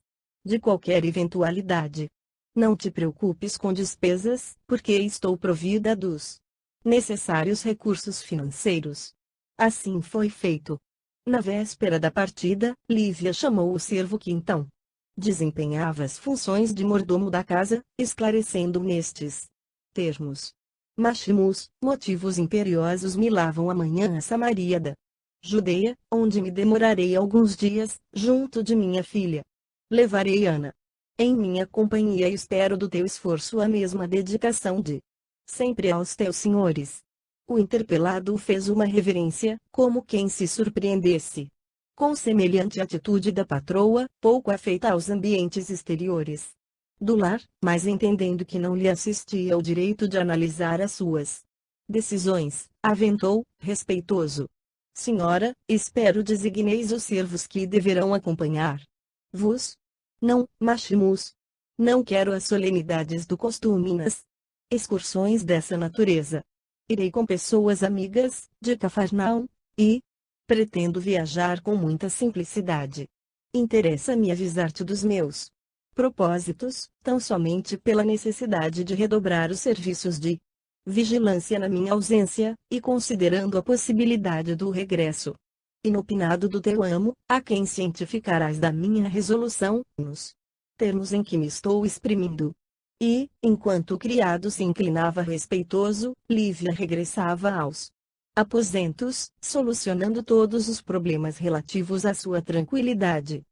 de qualquer eventualidade. Não te preocupes com despesas, porque estou provida dos necessários recursos financeiros. Assim foi feito. Na véspera da partida, Lívia chamou o servo que então desempenhava as funções de mordomo da casa, esclarecendo nestes termos: Maximus, motivos imperiosos me lavam amanhã a Samaria da Judeia, onde me demorarei alguns dias, junto de minha filha. Levarei Ana em minha companhia e espero do teu esforço a mesma dedicação de sempre aos teus senhores. O interpelado fez uma reverência, como quem se surpreendesse com semelhante atitude da patroa, pouco afeita aos ambientes exteriores do lar, mas entendendo que não lhe assistia o direito de analisar as suas decisões, aventou, respeitoso: Senhora, espero designeis os servos que deverão acompanhar-vos. Não, Maximus. Não quero as solenidades do costume nas excursões dessa natureza. Irei com pessoas amigas, de Cafarnaum, e pretendo viajar com muita simplicidade. Interessa-me avisar-te dos meus propósitos, tão somente pela necessidade de redobrar os serviços de vigilância na minha ausência, e considerando a possibilidade do regresso inopinado do teu amo, a quem cientificarás da minha resolução, nos termos em que me estou exprimindo. E, enquanto o criado se inclinava respeitoso, Lívia regressava aos aposentos, solucionando todos os problemas relativos à sua tranquilidade.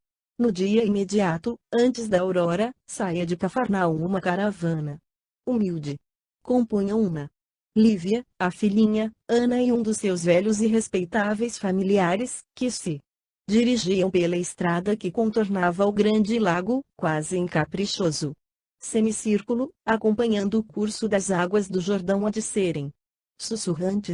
No dia imediato, antes da aurora, saía de Cafarnaum uma caravana humilde. Compunham uma Lívia, a filhinha, Ana e um dos seus velhos e respeitáveis familiares, que se dirigiam pela estrada que contornava o grande lago, quase em caprichoso semicírculo, acompanhando o curso das águas do Jordão a descerem. Sussurrantes